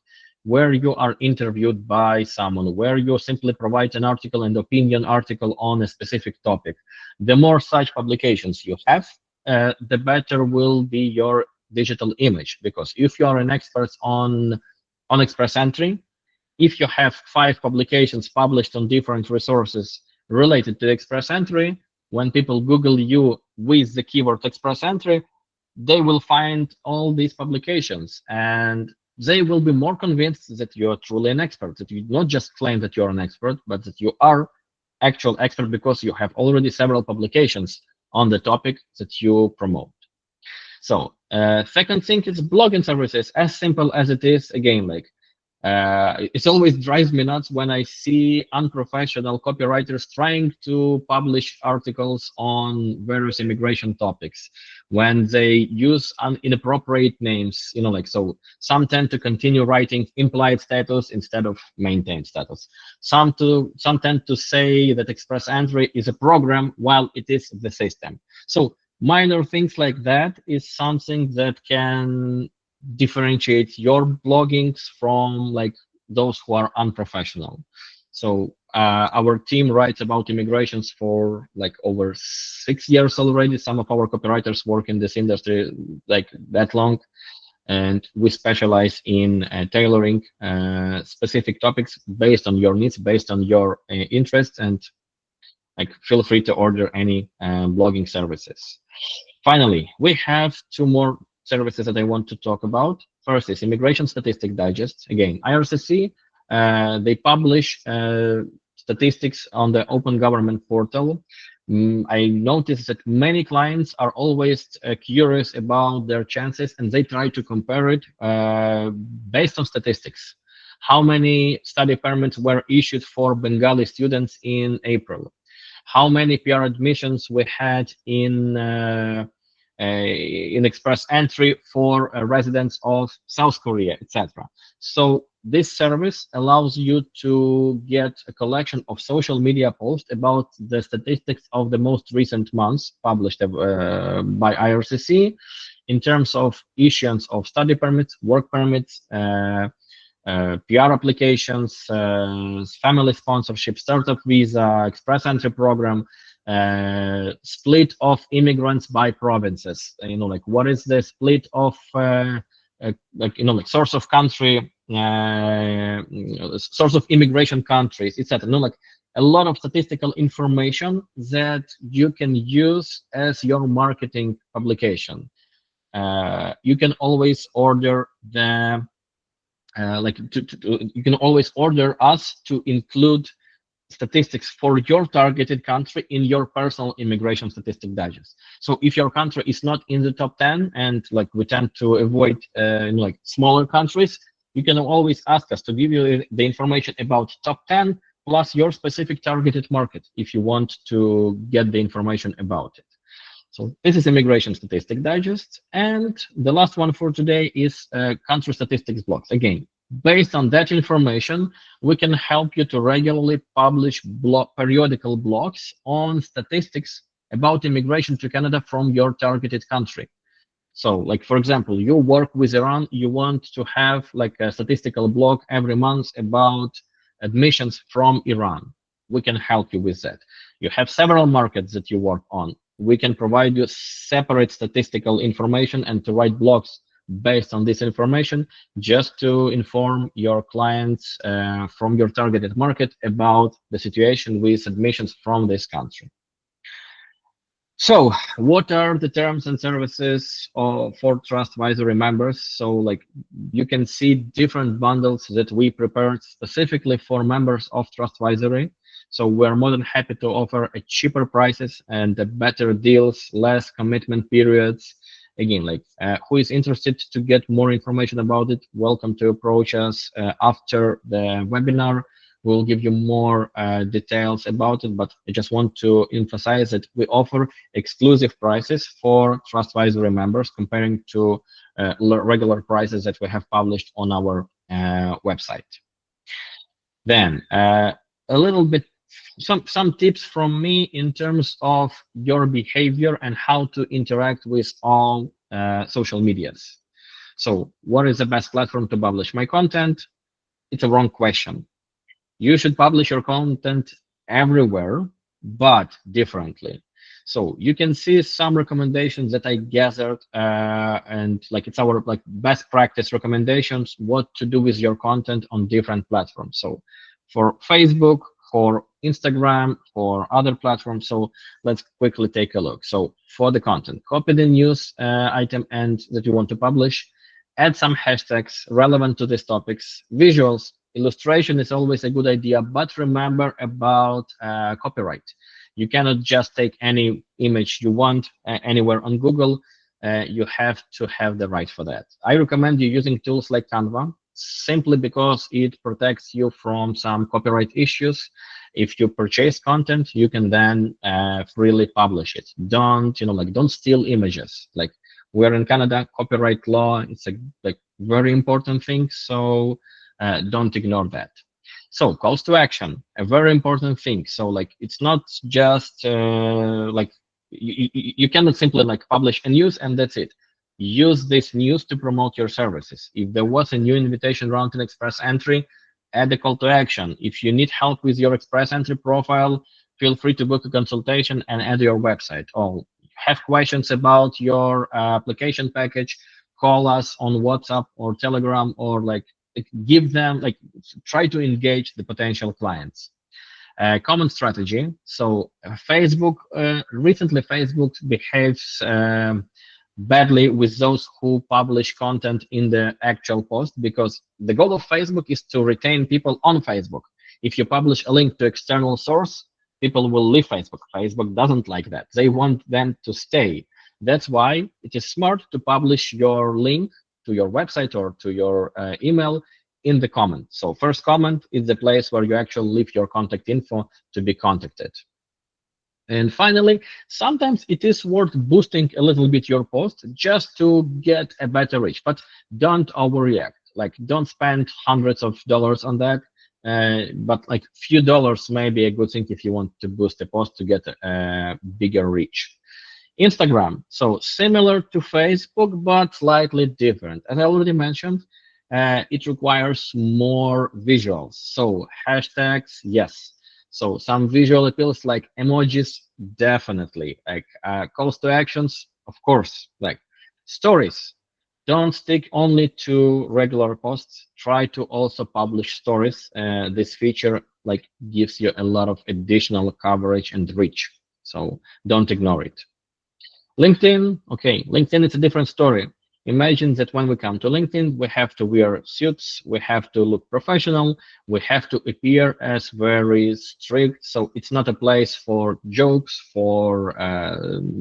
where you are interviewed by someone, where you simply provide an article and opinion article on a specific topic. The more such publications you have, the better will be your digital image. Because if you are an expert on express entry, if you have 5 publications published on different resources related to express entry, when people Google you with the keyword express entry, they will find all these publications and they will be more convinced that you're truly an expert, that you not just claim that you're an expert, but that you are actual expert because you have already several publications on the topic that you promote. So second thing is blogging services, as simple as it is. Again, like it always drives me nuts when I see unprofessional copywriters trying to publish articles on various immigration topics when they use inappropriate names, like, so some tend to continue writing implied status instead of maintained status. Some tend to say that express entry is a program while it is the system. So minor things like that is something that can differentiate your bloggings from like those who are unprofessional. So our team writes about immigrations for like over 6 years already. Some of our copywriters work in this industry like that long, and we specialize in tailoring specific topics based on your needs, based on your interests, and like feel free to order any blogging services. Finally, we have 2 more services that I want to talk about. First is Immigration Statistic Digest. Again, IRCC, they publish statistics on the Open Government portal. I noticed that many clients are always curious about their chances and they try to compare it based on statistics. How many study permits were issued for Bengali students in April? How many PR admissions we had in express entry for residents of South Korea, etc. So this service allows you to get a collection of social media posts about the statistics of the most recent months published by IRCC in terms of issuance of study permits, work permits, PR applications, family sponsorship, startup visa, express entry program, split of immigrants by provinces. Like what is the split of like like source of country, source of immigration countries, etc. Like a lot of statistical information that you can use as your marketing publication. You can always order the you can always order us to include statistics for your targeted country in your personal immigration statistic digest. So if your country is not in the top 10, and like we tend to avoid like smaller countries, you can always ask us to give you the information about top 10 plus your specific targeted market if you want to get the information about it. So this is Immigration Statistic Digest. And the last one for today is country statistics blocks. Again, based on that information, we can help you to regularly publish periodical blogs on statistics about immigration to Canada from your targeted country. So like, for example, you work with Iran, you want to have like a statistical blog every month about admissions from Iran. We can help you with that. You have several markets that you work on. We can provide you separate statistical information and to write blogs based on this information, just to inform your clients from your targeted market about the situation with admissions from this country. So what are the terms and services for TrustVisory members? So like you can see different bundles that we prepared specifically for members of TrustVisory. So we're more than happy to offer a cheaper prices and better deals, less commitment periods. Again, like who is interested to get more information about it, welcome to approach us after the webinar. We'll give you more details about it, but I just want to emphasize that we offer exclusive prices for TrustVisory members comparing to regular prices that we have published on our website. Then a little bit, some tips from me in terms of your behavior and how to interact with all social medias. So what is the best platform to publish my content? It's a wrong question. You should publish your content everywhere, but differently. So you can see some recommendations that I gathered, and like it's our like best practice recommendations, what to do with your content on different platforms. So for Facebook, for Instagram, for other platforms. So let's quickly take a look. So for the content, copy the news item and that you want to publish, add some hashtags relevant to these topics, visuals. Illustration is always a good idea, but remember about copyright. You cannot just take any image you want anywhere on Google. You have to have the right for that. I recommend you using tools like Canva, simply because it protects you from some copyright issues. If you purchase content, you can then freely publish it. Don't steal images. Like we're in Canada, copyright law, it's a very important thing. So don't ignore that. So calls to action, a very important thing. So like it's not just you cannot simply like publish a news and that's it. Use this news to promote your services. If there was a new invitation round in Express Entry, add a call to action. If you need help with your Express Entry profile, feel free to book a consultation and add your website. Or have questions about your application package, call us on WhatsApp or Telegram, or like give them try to engage the potential clients. Common strategy. So Facebook recently Facebook behaves badly with those who publish content in the actual post, because the goal of Facebook is to retain people on Facebook. If you publish a link to external source, people will leave Facebook. Facebook doesn't like that. They want them to stay. That's why it is smart to publish your link to your website or to your email in the comment. So first comment is the place where you actually leave your contact info to be contacted. And finally, sometimes it is worth boosting a little bit your post just to get a better reach, but don't overreact. Like don't spend hundreds of dollars on that, but like few dollars may be a good thing if you want to boost a post to get a bigger reach. Instagram, so similar to Facebook, but slightly different. As I already mentioned, it requires more visuals. So hashtags, yes. So some visual appeals like emojis, definitely. Like calls to actions, of course. Like stories, Don't stick only to regular posts. Try to also publish stories. This feature like gives you a lot of additional coverage and reach. So don't ignore it. LinkedIn, okay, LinkedIn is a different story. Imagine that when we come to LinkedIn, we have to wear suits, we have to look professional, we have to appear as very strict. So it's not a place for jokes, for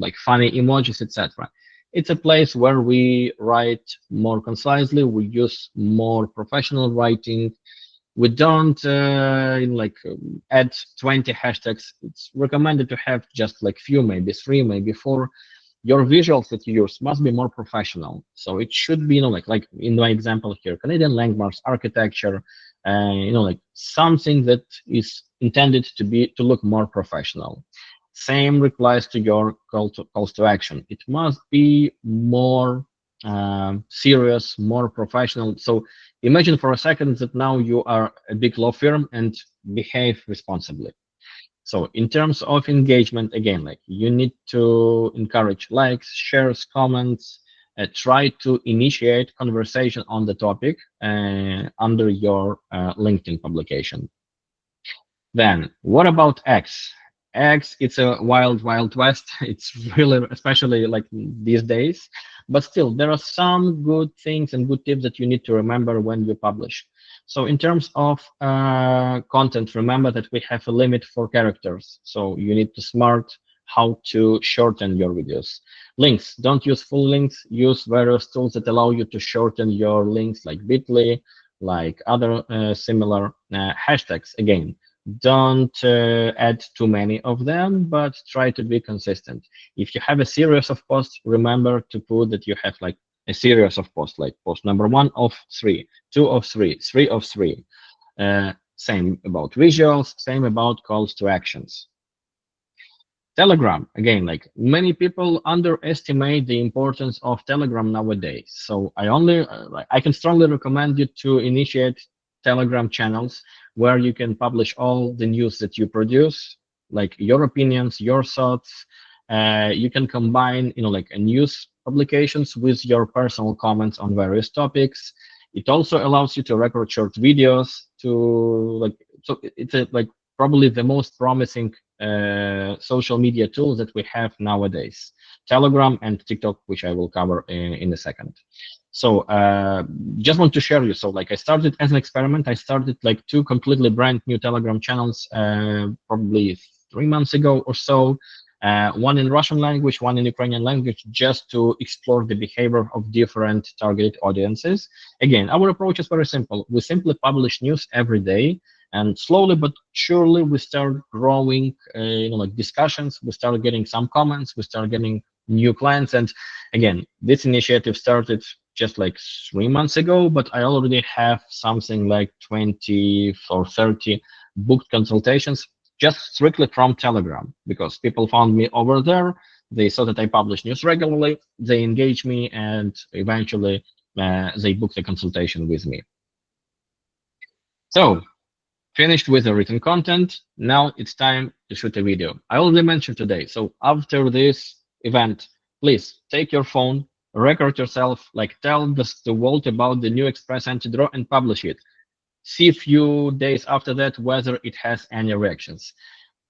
like funny emojis, etc. It's a place where we write more concisely, we use more professional writing. We don't add 20 hashtags. It's recommended to have just like few, maybe three, maybe four. Your visuals that you use must be more professional. So it should be, like in my example here, Canadian landmarks, architecture, like something that is intended to look more professional. Same applies to your calls to action. It must be more serious, more professional. So imagine for a second that now you are a big law firm and behave responsibly. So in terms of engagement, again, like you need to encourage likes, shares, comments, try to initiate conversation on the topic under your LinkedIn publication. Then what about X? X, it's a wild, wild west. It's really, especially like these days, but still there are some good things and good tips that you need to remember when you publish. So in terms of content, remember that we have a limit for characters. So you need to smart how to shorten your videos. Links, don't use full links, use various tools that allow you to shorten your links like Bitly, like other similar hashtags. Again, don't add too many of them, but try to be consistent. If you have a series of posts, remember to put that you have like a series of posts, like post number 1 of 3, 2 of 3, 3 of 3. Same about visuals, same about calls to actions. Telegram, again, like many people underestimate the importance of Telegram nowadays. So I can strongly recommend you to initiate Telegram channels where you can publish all the news that you produce, like your opinions, your thoughts. You can combine, like a news publications with your personal comments on various topics. It also allows you to record short videos so it's like probably the most promising social media tools that we have nowadays, Telegram and TikTok, which I will cover in a second. So just want to share you. So like I started as an experiment. I started like 2 completely brand new Telegram channels probably 3 months ago or so. One in Russian language, one in Ukrainian language, just to explore the behavior of different targeted audiences. Again, our approach is very simple. We simply publish news every day, and slowly but surely we start growing, like discussions. We start getting some comments. We start getting new clients. And again, this initiative started just like 3 months ago, but I already have something like 20 or 30 booked consultations just strictly from Telegram, because people found me over there. They saw that I publish news regularly. They engage me, and eventually they booked a consultation with me. So finished with the written content. Now it's time to shoot a video. I already mentioned today. So after this event, please take your phone, record yourself, like tell the world about the new Express anti-draw and publish it. See a few days after that whether it has any reactions.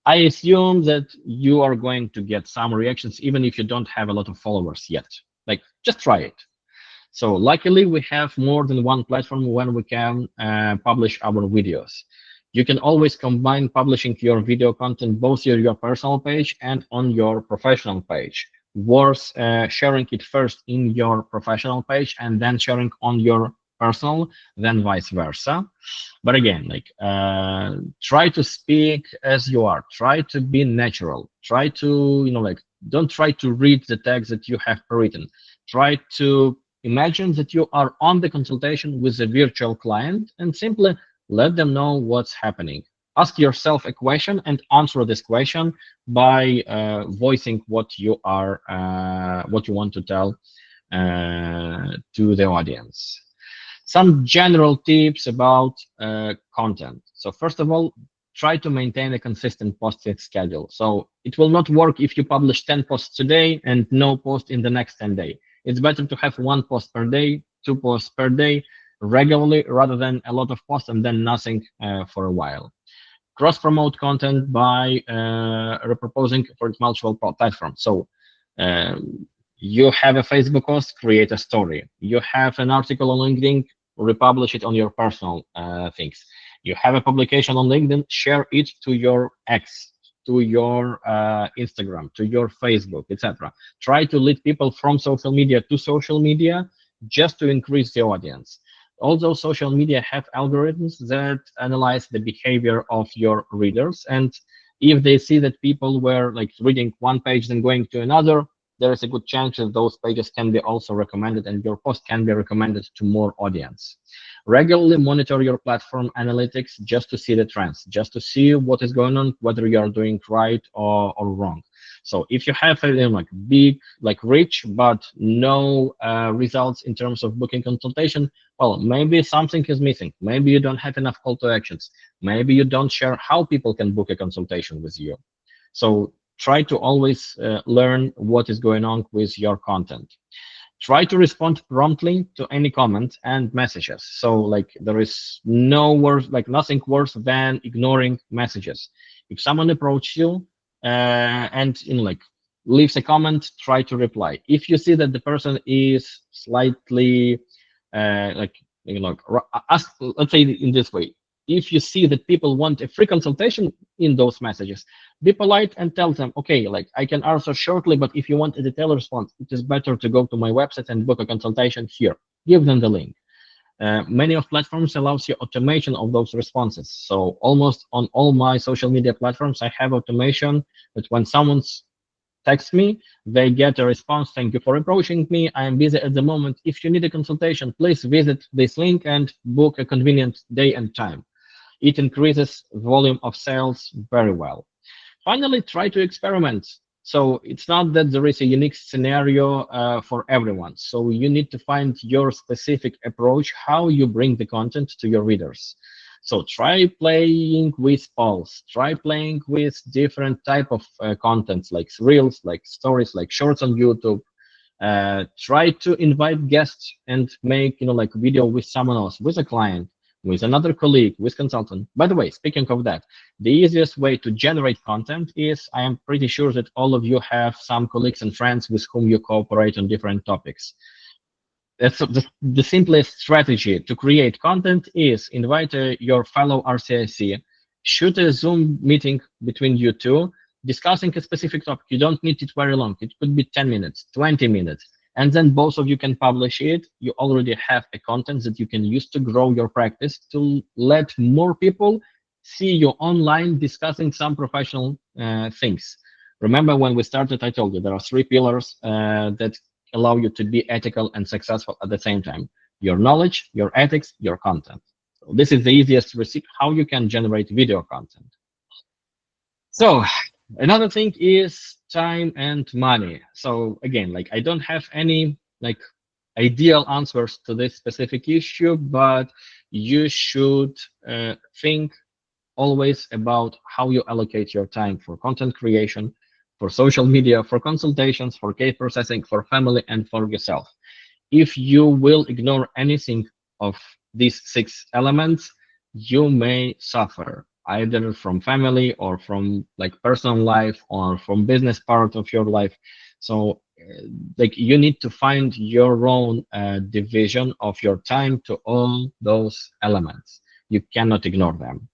I assume that you are going to get some reactions, even if you don't have a lot of followers yet. Like, just try it. So luckily, we have more than one platform where we can publish our videos. You can always combine publishing your video content both on your personal page and on your professional page. Worth sharing it first in your professional page and then sharing on your personal, then vice versa. But again, like try to speak as you are. Try to be natural. Try to, don't try to read the text that you have written. Try to imagine that you are on the consultation with a virtual client and simply let them know what's happening. Ask yourself a question and answer this question by voicing what you want to tell to the audience. Some general tips about content. So first of all, try to maintain a consistent posting schedule. So it will not work if you publish 10 posts today and no post in the next 10 days. It's better to have one post per day, two posts per day regularly, rather than a lot of posts and then nothing for a while. Cross promote content by reproposing for multiple platforms. So you have a Facebook post, create a story. You have an article on LinkedIn, republish it on your personal things. You have a publication on LinkedIn, share it to your ex, to your Instagram, to your Facebook, etc. Try to lead people from social media to social media just to increase the audience. Although social media have algorithms that analyze the behavior of your readers, and if they see that people were like reading one page then going to another, there is a good chance that those pages can be also recommended and your post can be recommended to more audience. Regularly monitor your platform analytics just to see the trends, just to see what is going on, whether you are doing right or wrong. So if you have a like big, like rich, but no results in terms of booking consultation, well, maybe something is missing. Maybe you don't have enough call to actions. Maybe you don't share how people can book a consultation with you. So try to always learn what is going on with your content. Try to respond promptly to any comment and messages. So like there is no worse, like nothing worse than ignoring messages. If someone approaches you and like leaves a comment, try to reply. If you see that the person is slightly like ask, let's say in this way, if you see that people want a free consultation in those messages, be polite and tell them, okay, like I can answer shortly, but if you want a detailed response, it is better to go to my website and book a consultation here. Give them the link. Many of platforms allows you automation of those responses. So almost on all my social media platforms, I have automation that when someone's text me, they get a response. Thank you for approaching me. I am busy at the moment. If you need a consultation, please visit this link and book a convenient day and time. It increases volume of sales very well. Finally, try to experiment. So it's not that there is a unique scenario for everyone. So you need to find your specific approach, how you bring the content to your readers. So try playing with polls, try playing with different type of contents like reels, like stories, like shorts on YouTube. Try to invite guests and make like video with someone else, with a client, with another colleague, with consultant. By the way, speaking of that, the easiest way to generate content is, I am pretty sure that all of you have some colleagues and friends with whom you cooperate on different topics. That's the simplest strategy to create content is invite your fellow RCIC, shoot a Zoom meeting between you two, discussing a specific topic. You don't need it very long. It could be 10 minutes, 20 minutes. And then both of you can publish it. You already have a content that you can use to grow your practice, to let more people see you online discussing some professional things. Remember when we started, I told you there are three pillars that allow you to be ethical and successful at the same time: your knowledge, your ethics, your content. So this is the easiest recipe how you can generate video content. So another thing is time and money. So again, like I don't have any like ideal answers to this specific issue, but you should think always about how you allocate your time for content creation, for social media, for consultations, for case processing, for family, and for yourself. If you will ignore anything of these six elements, you may suffer either from family or from like personal life or from business part of your life. So like you need to find your own division of your time to all those elements. You cannot ignore them.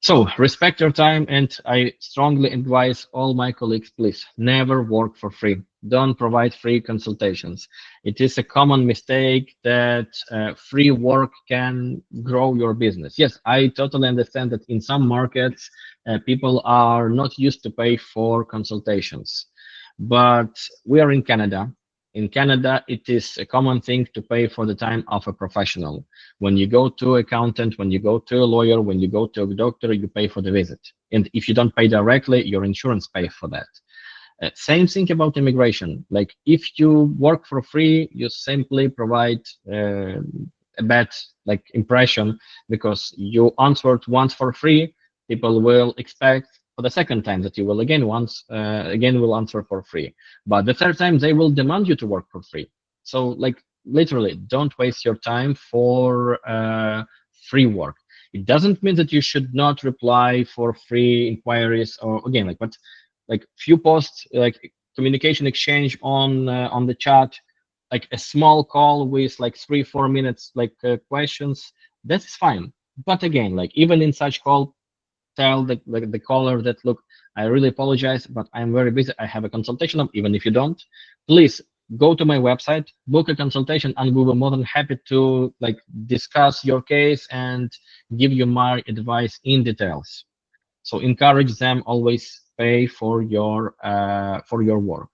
So respect your time, and I strongly advise all my colleagues, please never work for free. Don't provide free consultations. It is a common mistake that free work can grow your business. Yes, I totally understand that in some markets, people are not used to pay for consultations, but we are in Canada. In Canada, it is a common thing to pay for the time of a professional. When you go to an accountant, when you go to a lawyer, when you go to a doctor, you pay for the visit. And if you don't pay directly, your insurance pays for that. Same thing about immigration. Like if you work for free, you simply provide a bad like impression because you answered once for free. People will expect for the second time that you will again will answer for free. But the third time they will demand you to work for free. So like literally, don't waste your time for free work. It doesn't mean that you should not reply for free inquiries or again but like few posts, like communication exchange on the chat, like a small call with like 3-4 minutes like questions, that's fine. But again, like even in such call, tell the caller that, look, I really apologize, but I'm very busy. I have a consultation. Even if you don't, please go to my website, book a consultation, and we will be more than happy to like discuss your case and give you my advice in details. So encourage them, always pay for your work.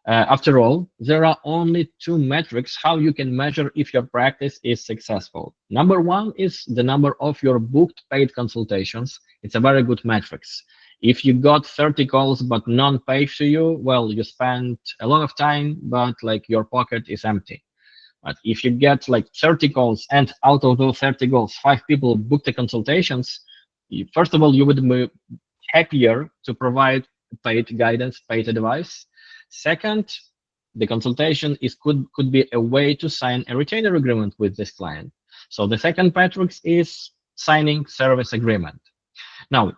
After all, there are only two metrics how you can measure if your practice is successful. Number one is the number of your booked paid consultations. It's a very good metrics. If you got 30 calls but none paid to you, well, you spent a lot of time, but like your pocket is empty. But if you get like 30 calls and out of those 30 calls, 5 people booked the consultations, first of all, you would be happier to provide paid guidance, paid advice. Second, the consultation could be a way to sign a retainer agreement with this client. So the second metric is signing service agreement. Now,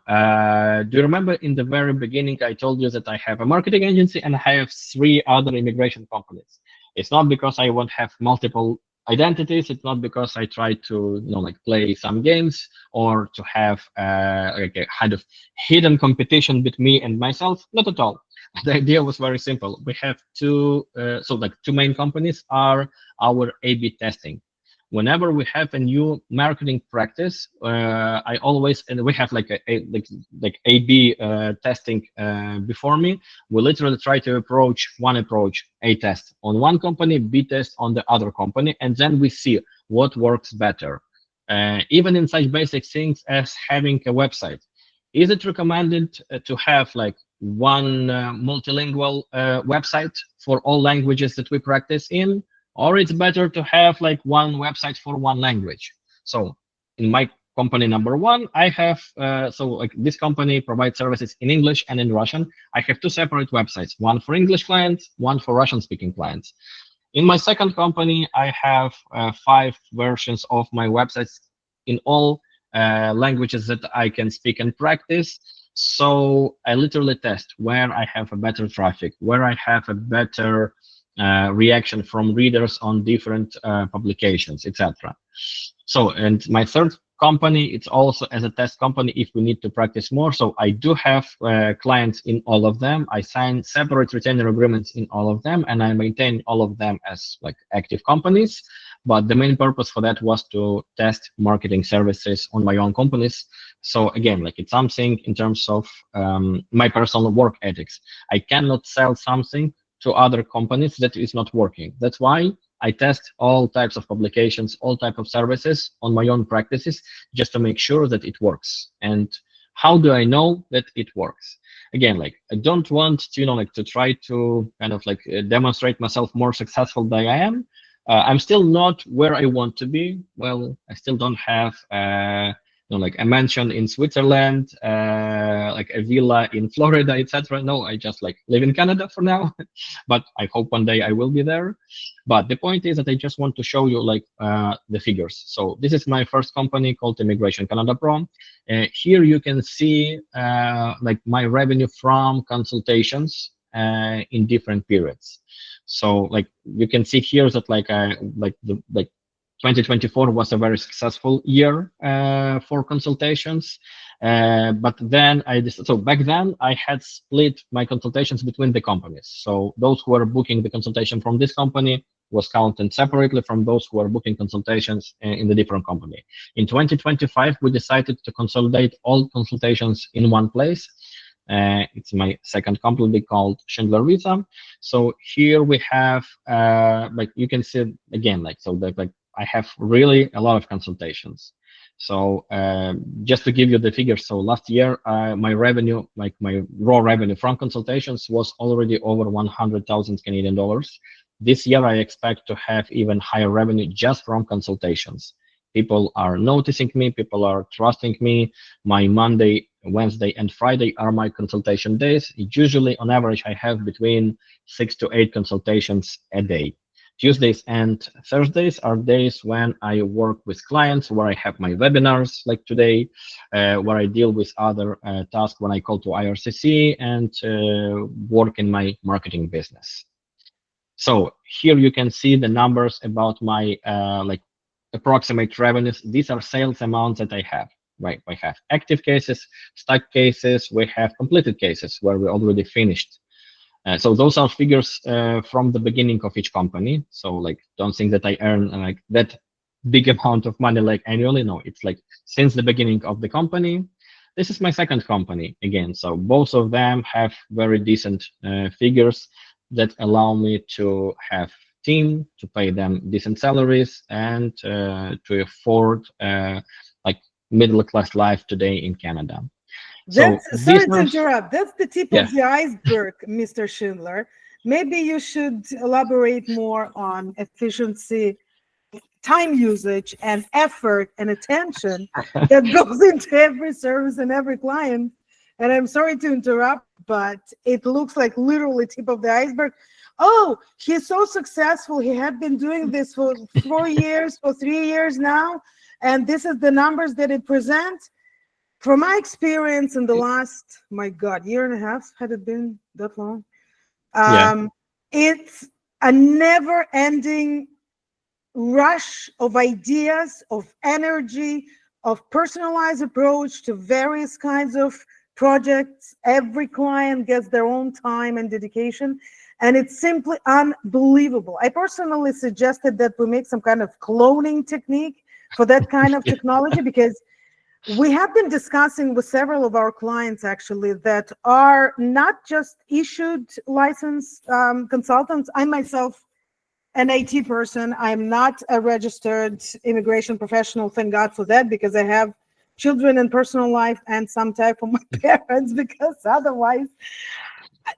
do you remember in the very beginning, I told you that I have a marketing agency and I have 3 other immigration companies. It's not because I want to have multiple identities. It's not because I try to, like play some games or to have like a kind of hidden competition between me and myself. Not at all. The idea was very simple. We have two main companies are our A/B testing. Whenever we have a new marketing practice, I always, and we have like like A/B testing before me. We literally try to approach A test on one company, B test on the other company, and then we see what works better. Even in such basic things as having a website, is it recommended to have like one multilingual website for all languages that we practice in, or it's better to have like one website for one language? So in my company number one, I have this company provides services in English and in Russian. I have 2 separate websites, one for English clients, one for Russian speaking clients. In my second company, I have 5 versions of my websites in all languages that I can speak and practice. So I literally test where I have a better traffic, where I have a better reaction from readers on different publications, etc. So, and my third company, it's also as a test company if we need to practice more. So I do have clients in all of them. I sign separate retainer agreements in all of them, and I maintain all of them as like active companies. But the main purpose for that was to test marketing services on my own companies. So again, like it's something in terms of my personal work ethics. I cannot sell something to other companies that is not working. That's why I test all types of publications, all types of services on my own practices, just to make sure that it works. And how do I know that it works? Again, like I don't want to, like to try to kind of like demonstrate myself more successful than I am. I'm still not where I want to be. Well, I still don't have like a mansion in Switzerland, like a villa in Florida, etc. No, I just like live in Canada for now, but I hope one day I will be there. But the point is that I just want to show you like the figures. So this is my first company called Immigration Canada Pro. Here you can see like my revenue from consultations in different periods. So like you can see here that like 2024 was a very successful year for consultations. But then back then I had split my consultations between the companies. So those who were booking the consultation from this company was counted separately from those who are booking consultations in the different company. In 2025, we decided to consolidate all consultations in one place. It's my second company called Schindler Visa. So here we have, like you can see again, like so that like I have really a lot of consultations. So just to give you the figures, so last year my revenue, like my raw revenue from consultations was already over 100,000 Canadian dollars. This year I expect to have even higher revenue just from consultations. People are noticing me, people are trusting me. My Monday Wednesday and Friday are my consultation days. Usually, on average, I have between 6 to 8 consultations a day. Tuesdays and Thursdays are days when I work with clients, where I have my webinars like today, where I deal with other tasks when I call to IRCC and work in my marketing business. So here you can see the numbers about my like approximate revenues. These are sales amounts that I have. Right, we have active cases, stuck cases, we have completed cases where we already finished. So those are figures from the beginning of each company. So like, don't think that I earn like that big amount of money like annually. No, it's like since the beginning of the company. This is my second company again. So both of them have very decent figures that allow me to have team, to pay them decent salaries, and to afford like middle class life today in Canada. So That's, these sorry to are, interrupt. That's the tip yeah. of the iceberg, Mr. Schindler. Maybe you should elaborate more on efficiency, time usage, and effort and attention that goes into every service and every client. And I'm sorry to interrupt, but it looks like literally tip of the iceberg. Oh, he's so successful. He had been doing this for 4 years, for 3 years now. And this is the numbers that it presents. From my experience in the last, my God, year and a half, had it been that long? Yeah. It's a never-ending rush of ideas, of energy, of personalized approach to various kinds of projects. Every client gets their own time and dedication, and it's simply unbelievable. I personally suggested that we make some kind of cloning technique for that kind of technology, because we have been discussing with several of our clients actually that are not just issued license consultants. I myself, an IT person, I'm not a registered immigration professional, thank God for that, because I have children and personal life and some type of my parents, because otherwise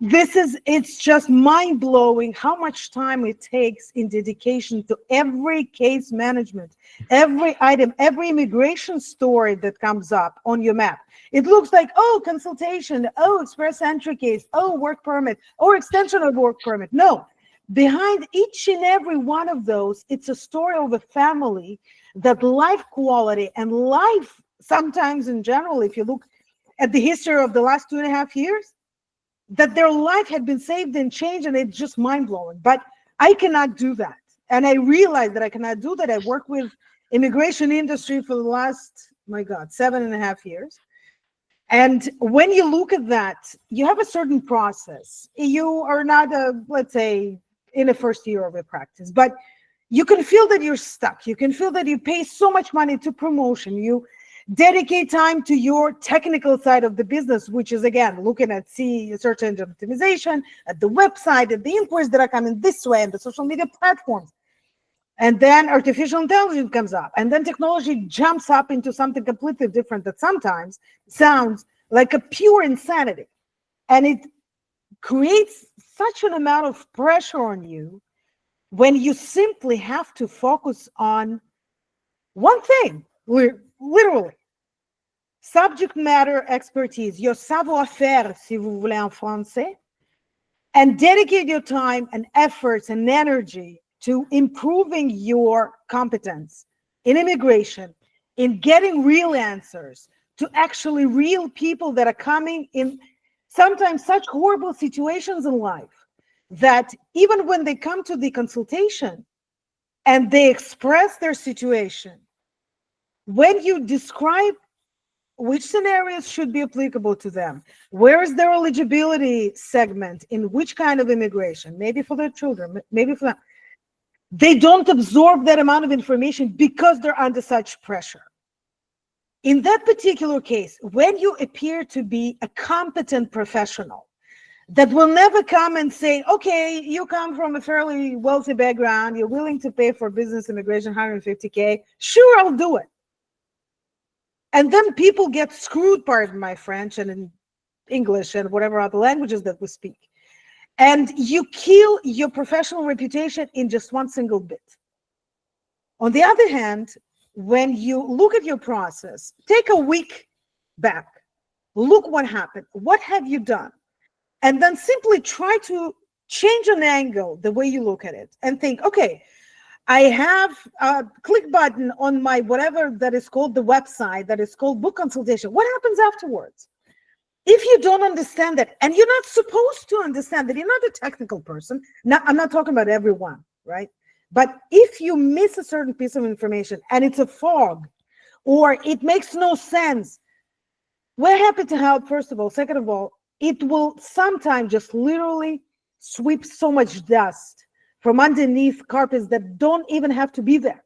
it's just mind-blowing how much time it takes in dedication to every case management, every item, every immigration story that comes up on your map. It looks like, oh, consultation, oh, express entry case, oh, work permit, or extension of work permit. No, behind each and every one of those, it's a story of a family that life quality and life, sometimes in general, if you look at the history of the last 2.5 years, that their life had been saved and changed, and it's just mind-blowing. But I cannot do that. And I realize that I cannot do that. I work with immigration industry for the last, my God, 7.5 years. And when you look at that, you have a certain process. You are not let's say, in the first year of a practice, but you can feel that you're stuck. You can feel that you pay so much money to promotion. You dedicate time to your technical side of the business, which is, again, looking at search engine optimization, at the website, at the inquiries that are coming this way, and the social media platforms. And then artificial intelligence comes up, and then technology jumps up into something completely different that sometimes sounds like a pure insanity. And it creates such an amount of pressure on you when you simply have to focus on one thing, literally. Subject matter expertise, your savoir-faire, si vous voulez en français, and dedicate your time and efforts and energy to improving your competence in immigration, in getting real answers to actually real people that are coming in sometimes such horrible situations in life that even when they come to the consultation and they express their situation, when you describe which scenarios should be applicable to them, where is their eligibility segment, in which kind of immigration, maybe for their children, maybe for them, they don't absorb that amount of information because they're under such pressure. In that particular case, when you appear to be a competent professional that will never come and say, okay, you come from a fairly wealthy background, you're willing to pay for business immigration 150K, sure, I'll do it. And then people get screwed, pardon my French, and in English and whatever other languages that we speak. And you kill your professional reputation in just one single bit. On the other hand, when you look at your process, take a week back. look what happened. What have you done? And then simply try to change an angle, the way you look at it, and think, okay, I have a click button on my whatever that is called the website, that is called book consultation. What happens afterwards? If you don't understand that, and you're not supposed to understand that, you're not a technical person. Now, I'm not talking about everyone, right? But if you miss a certain piece of information and it's a fog, or it makes no sense, we're happy to help, first of all. Second of all, it will sometimes just literally sweep so much dust from underneath carpets that don't even have to be there.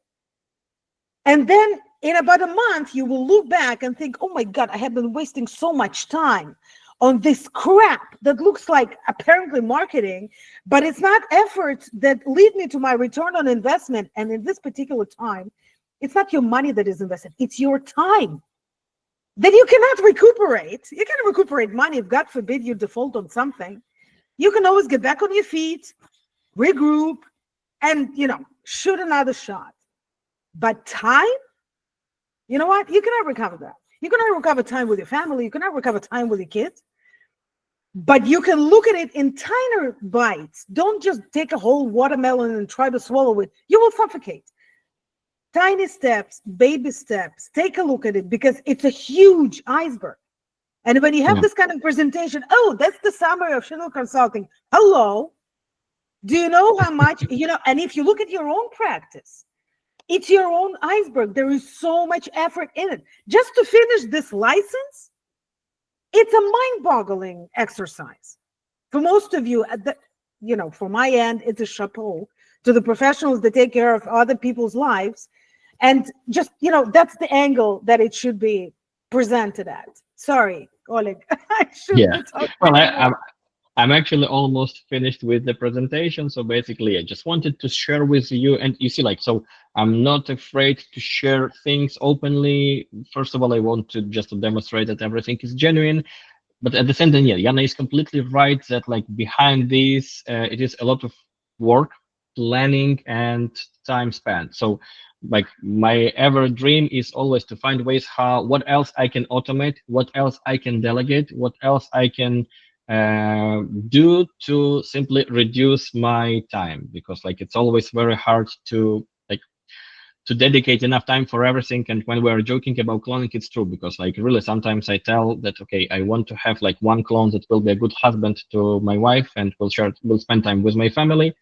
And then in about a month, you will look back and think, oh my God, I have been wasting so much time on this crap that looks like apparently marketing, but it's not efforts that lead me to my return on investment. And in this particular time, it's not your money that is invested, it's your time that you cannot recuperate. You can recuperate money if, God forbid, you default on something. You can always get back on your feet, regroup, and, shoot another shot. But time, you know what? You cannot recover that. You cannot recover time with your family. You cannot recover time with your kids. But you can look at it in tinier bites. Don't just take a whole watermelon and try to swallow it. You will suffocate. Tiny steps, baby steps. Take a look at it, because it's a huge iceberg. And when you have this kind of presentation, oh, that's the summary of Schindler Consulting. Hello. Do you know how much, and if you look at your own practice, it's your own iceberg. There is so much effort in it. Just to finish this license, it's a mind-boggling exercise. For most of you, from my end, it's a chapeau to the professionals that take care of other people's lives. And just, that's the angle that it should be presented at. Sorry, Oleg. I shouldn't be talking Well, I'm actually almost finished with the presentation. So basically, I just wanted to share with you, and you see, so I'm not afraid to share things openly. First of all, I want to just demonstrate that everything is genuine. But at the same time, Yana is completely right that behind this, it is a lot of work, planning, and time spent. So my ever dream is always to find ways what else I can automate, what else I can delegate, what else I can do to simply reduce my time, because it's always very hard to dedicate enough time for everything. And when we're joking about cloning, it's true, because really sometimes I tell that, okay, I want to have one clone that will be a good husband to my wife and will spend time with my family.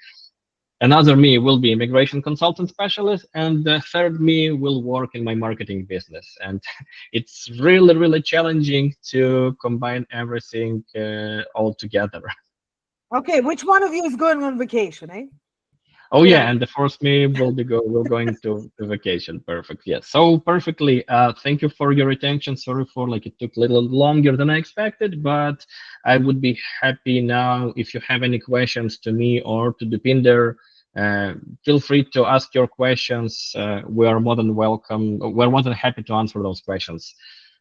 Another me will be immigration consultant specialist, and the third me will work in my marketing business. And it's really, really challenging to combine everything all together. Okay, which one of you is going on vacation, eh? Oh yeah, and the first me will going to vacation. Perfect. Yes. So perfectly. Thank you for your attention. Sorry for it took a little longer than I expected, but I would be happy now if you have any questions to me or to Deepinder. Feel free to ask your questions. We are more than welcome. We're more than happy to answer those questions.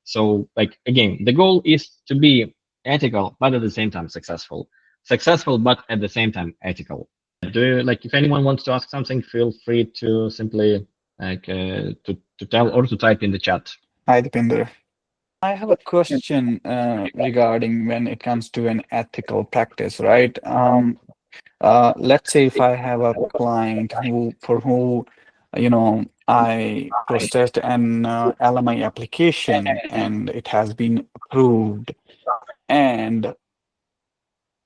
So again, the goal is to be ethical, but at the same time successful. Successful, but at the same time ethical. Do you, if anyone wants to ask something, feel free to simply to tell or to type in the chat. Hi, Deepinder. I have a question regarding when it comes to an ethical practice, right? Let's say if I have a client for who, I processed an LMI application and it has been approved, and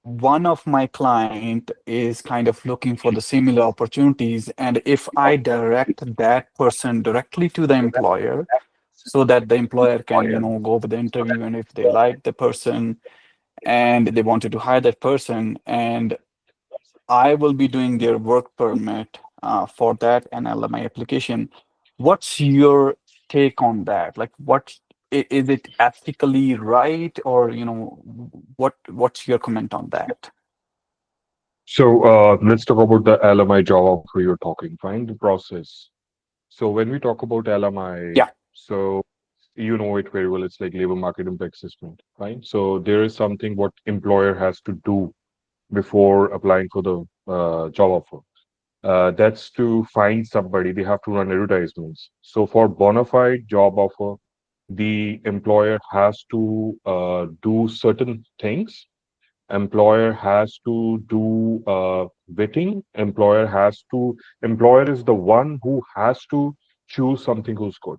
one of my client is kind of looking for the similar opportunities, and if I direct that person directly to the employer so that the employer can go with the interview, and if they like the person and they wanted to hire that person, and I will be doing their work permit for that and LMI application. What's your take on that? Is it ethically right, or what's your comment on that? So let's talk about the LMI job offer you're talking. Fine, the process. So when we talk about LMI, Yeah. So you know it very well. It's like labor market impact assessment, right? So there is something what employer has to do before applying for the job offer. That's to find somebody. They have to run advertisements. So for bona fide job offer, the employer has to do certain things. Employer has to do vetting. Employer is the one who has to choose something who's good.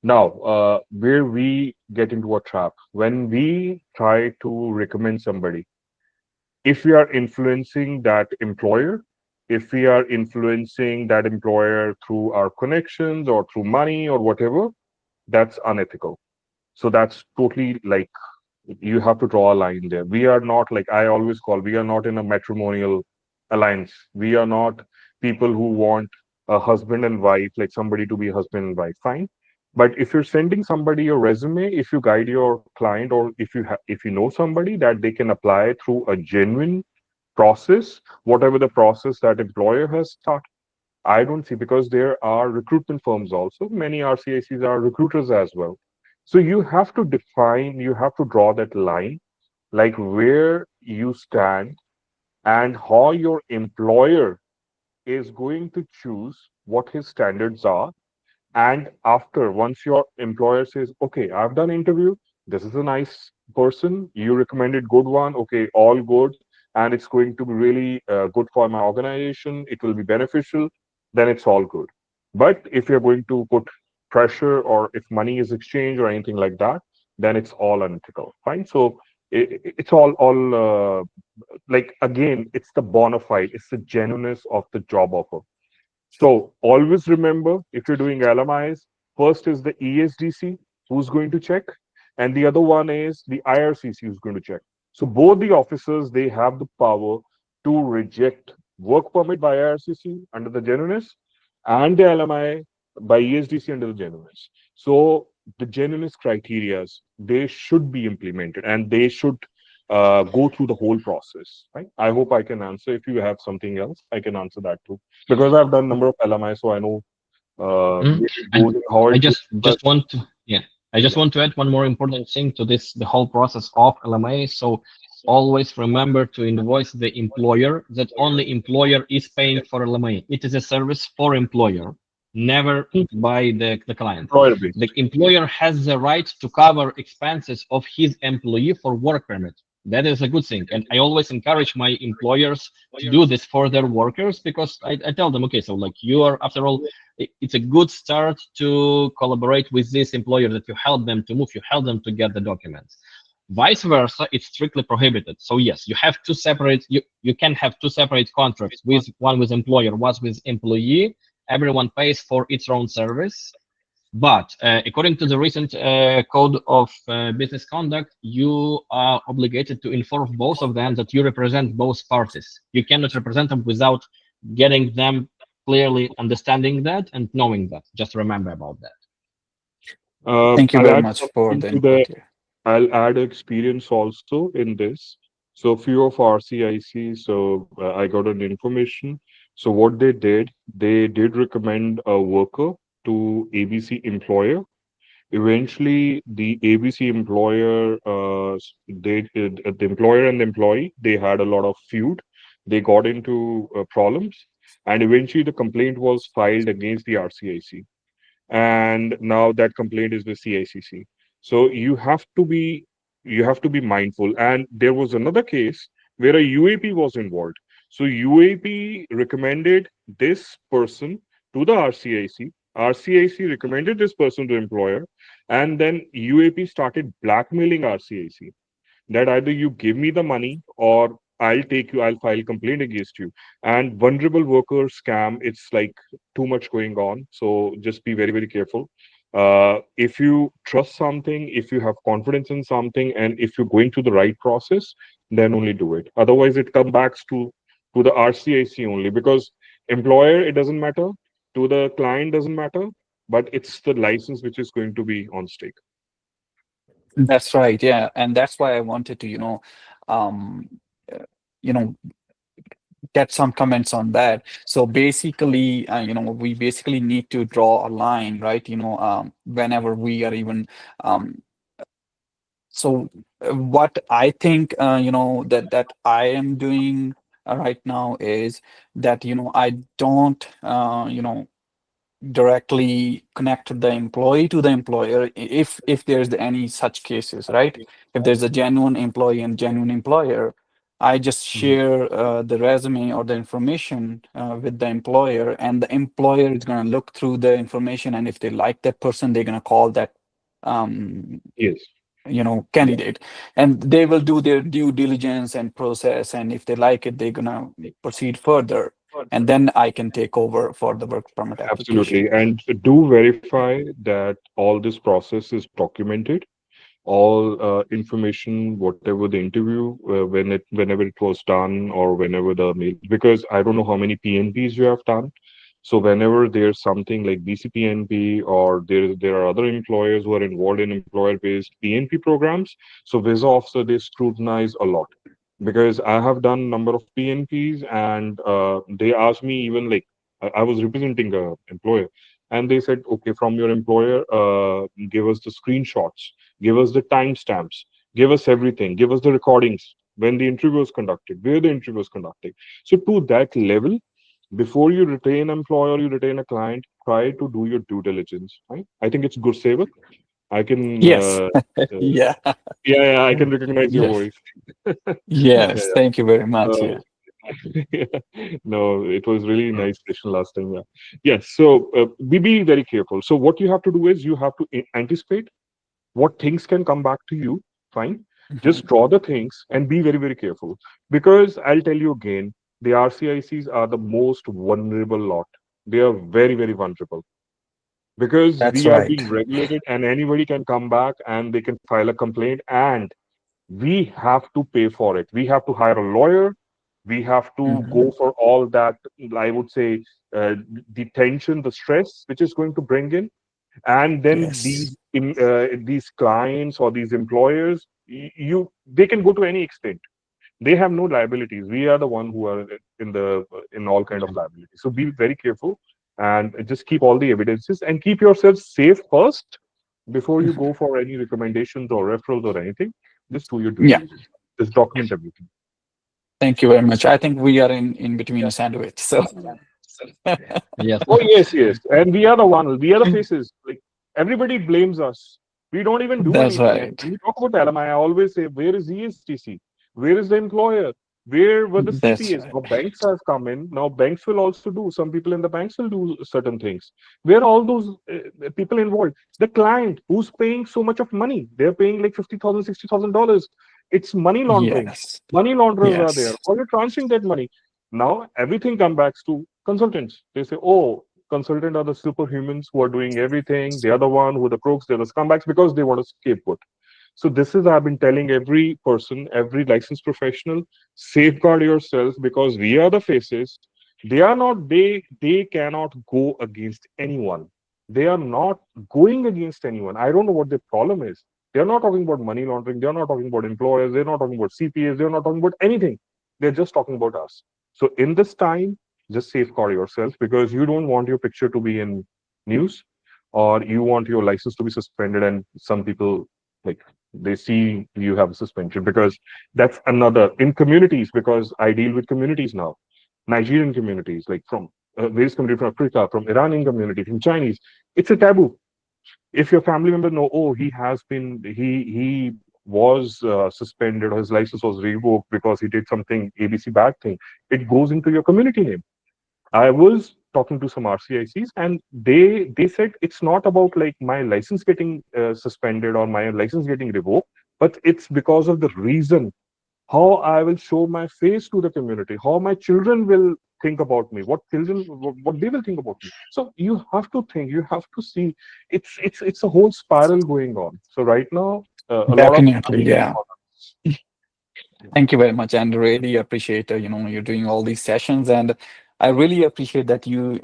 Now, where we get into a trap, when we try to recommend somebody, if we are influencing that employer, if we are influencing that employer through our connections or through money or whatever, that's unethical. So that's totally like, you have to draw a line there. We are not, like I always call, we are not in a matrimonial alliance. We are not people who want a husband and wife, like somebody to be husband and wife. Fine. But if you're sending somebody your resume, if you guide your client, or if you know somebody that they can apply through a genuine process, whatever the process that employer has started, I don't see, because there are recruitment firms also. Many RCICs are recruiters as well. So you have to define, you have to draw that line, like where you stand and how your employer is going to choose what his standards are. And after, once your employer says, okay, I've done interview, this is a nice person, you recommended good one, okay, all good, and it's going to be really good for my organization, it will be beneficial, then it's all good. But if you're going to put pressure, or if money is exchanged or anything like that, then it's all unethical. Fine. So it's all like, again, it's the bona fide, it's the genuineness of the job offer. So always remember, if you're doing LMIs, first is the ESDC who's going to check, and the other one is the IRCC who's going to check. So both the officers, they have the power to reject work permit by IRCC under the genuineness, and the LMI by ESDC under the genuineness. So the genuineness criterias, they should be implemented, and they should go through the whole process. Right? I hope I can answer. If you have something else, I can answer that too, because I've done number of LMI, so I know Mhm. where it And goes and how I it goes. But just want to, yeah, I just yeah, want to add one more important thing to this, the whole process of LMA. So always remember to invoice the employer, that only employer is paying for LMA. It is a service for employer, never by the client. employer The based. employer has the right to cover expenses of his employee for work permit. That is a good thing. And I always encourage my employers to do this for their workers, because I tell them, okay, so like you are, after all, it's a good start to collaborate with this employer, that you help them to move, you help them to get the documents. Vice versa, it's strictly prohibited. So yes, you have two separate, you can have two separate contracts, with one with employer, one with employee. Everyone pays for its own service. But according to the recent code of business conduct, you are obligated to inform both of them that you represent both parties. You cannot represent them without getting them clearly understanding that and knowing that. Just remember about that. Thank you I'll very add much for something the to the. input here. I'll add experience also in this. So few of RCIC, so I got an information. So what they did recommend a worker to ABC employer. Eventually, the ABC employer, the employer and the employee, they had a lot of feud. They got into problems, and eventually the complaint was filed against the RCIC, and now that complaint is with CICC. So you have to be mindful. And there was another case where a UAP was involved. So UAP recommended this person to the RCIC. RCIC recommended this person to employer, and then UAP started blackmailing RCIC that either you give me the money, or I'll file complaint against you. And vulnerable worker scam, it's like too much going on. So just be very, very careful. If you trust something, if you have confidence in something, and if you're going through the right process, then only do it. Otherwise, it comes back to the RCIC only, because employer, it doesn't matter, to the client doesn't matter, but it's the license which is going to be on stake. That's right. Yeah. And that's why I wanted to, um, uh, you know, get some comments on that. So basically, we basically need to draw a line, right? Whenever we are even, um, so what I think, that I am doing right now is that, I don't, directly connect the employee to the employer if there's any such cases, right? If there's a genuine employee and genuine employer, I just Mhm. share the resume or the information with the employer, and the employer is going to look through the information, and if they like that person, they're going to call that um, Yes, candidate, and they will do their due diligence and process, and if they like it, they're going to proceed further, and then I can take over for the work permit application. absolutely. And do verify that all this process is documented, all information, whatever the interview, whenever it was done or whenever the mail, because I don't know how many PNPs you have done. So whenever there's something like BCPNP or there are other employers who are involved in employer-based PNP programs, so visa officer, they scrutinize a lot, because I have done number of PNPs, and they asked me, even like I was representing a employer, and they said, okay, from your employer, give us the screenshots, give us the timestamps, give us everything, give us the recordings when the interview was conducted, where the interview was conducted. So to that level, before you retain employer, you retain a client, try to do your due diligence. Right? I think it's good, Sevak. I can, Yes. uh, Yeah. yeah, I can recognize your Yes. voice. Yes. Yeah, Thank you very much. yeah. Yeah. Yeah. No, it was really nice session last time. Yeah. Yes. So be very careful. So what you have to do is you have to anticipate what things can come back to you. Fine. Mhm. Just draw the things and be very, very careful. Because I'll tell you again, the RCICs are the most vulnerable lot. They are very, very vulnerable, because That's we are right. being regulated and anybody can come back and they can file a complaint, and we have to pay for it. We have to hire a lawyer. We have to Mhm. go for all that, I would say, the tension, the stress which is going to bring in. And then Yes. these clients or these employers, they can go to any extent. They have no liabilities. We are the one who are in all kind of liabilities. So be very careful and just keep all the evidences and keep yourself safe first before you Mhm. go for any recommendations or referrals or anything. Just do your due Yeah. diligence. Just document everything. Thank you very much. I think we are in between a sandwich. So Yes. Oh yes, yes. And we are the one. We are the faces. Like everybody blames us. We don't even do that's anything. And right. when we talk about LMI, I always say, where is ESTC? Where is the employer? Where were the That's CPAs? right. Now banks have come in. Now banks will also do. Some people in the banks will do certain things. Where are all those people involved? The client who's paying so much of money. They're paying like $50,000, $60,000. It's money laundering. Yes. Money launderers are there. Yes. How are you transferring that money? Now everything comes back to consultants. They say, oh, consultant are the superhumans who are doing everything. They are the one who are the crooks, they're the scumbags, because they want a scapegoat. So this is, I've been telling every person, every licensed professional, safeguard yourself, because we are the faces. They are not, they cannot go against anyone. They are not going against anyone. I don't know what the problem is. They're not talking about money laundering. They're not talking about employers. They're not talking about CPAs. They're not talking about anything. They're just talking about us. So in this time, just safeguard yourself, because you don't want your picture to be in news, or you want your license to be suspended, and some people, like, they see you have a suspension, because that's another in communities, because I deal with communities now, Nigerian communities, like from various communities, from Africa, from Iranian community, from Chinese. It's a taboo. If your family member know, oh, he was suspended, or his license was revoked because he did something ABC bad thing, it goes into your community name. I was talking to some RCICs, and they said it's not about like my license getting suspended or my license getting revoked, but it's because of the reason, how I will show my face to the community, how my children will think about me, what they will think about me. So you have to think, you have to see. It's a whole spiral going on. So right now, a lot of Definitely. Yeah. Thank you very much, and really appreciate you're doing all these sessions, and I really appreciate that you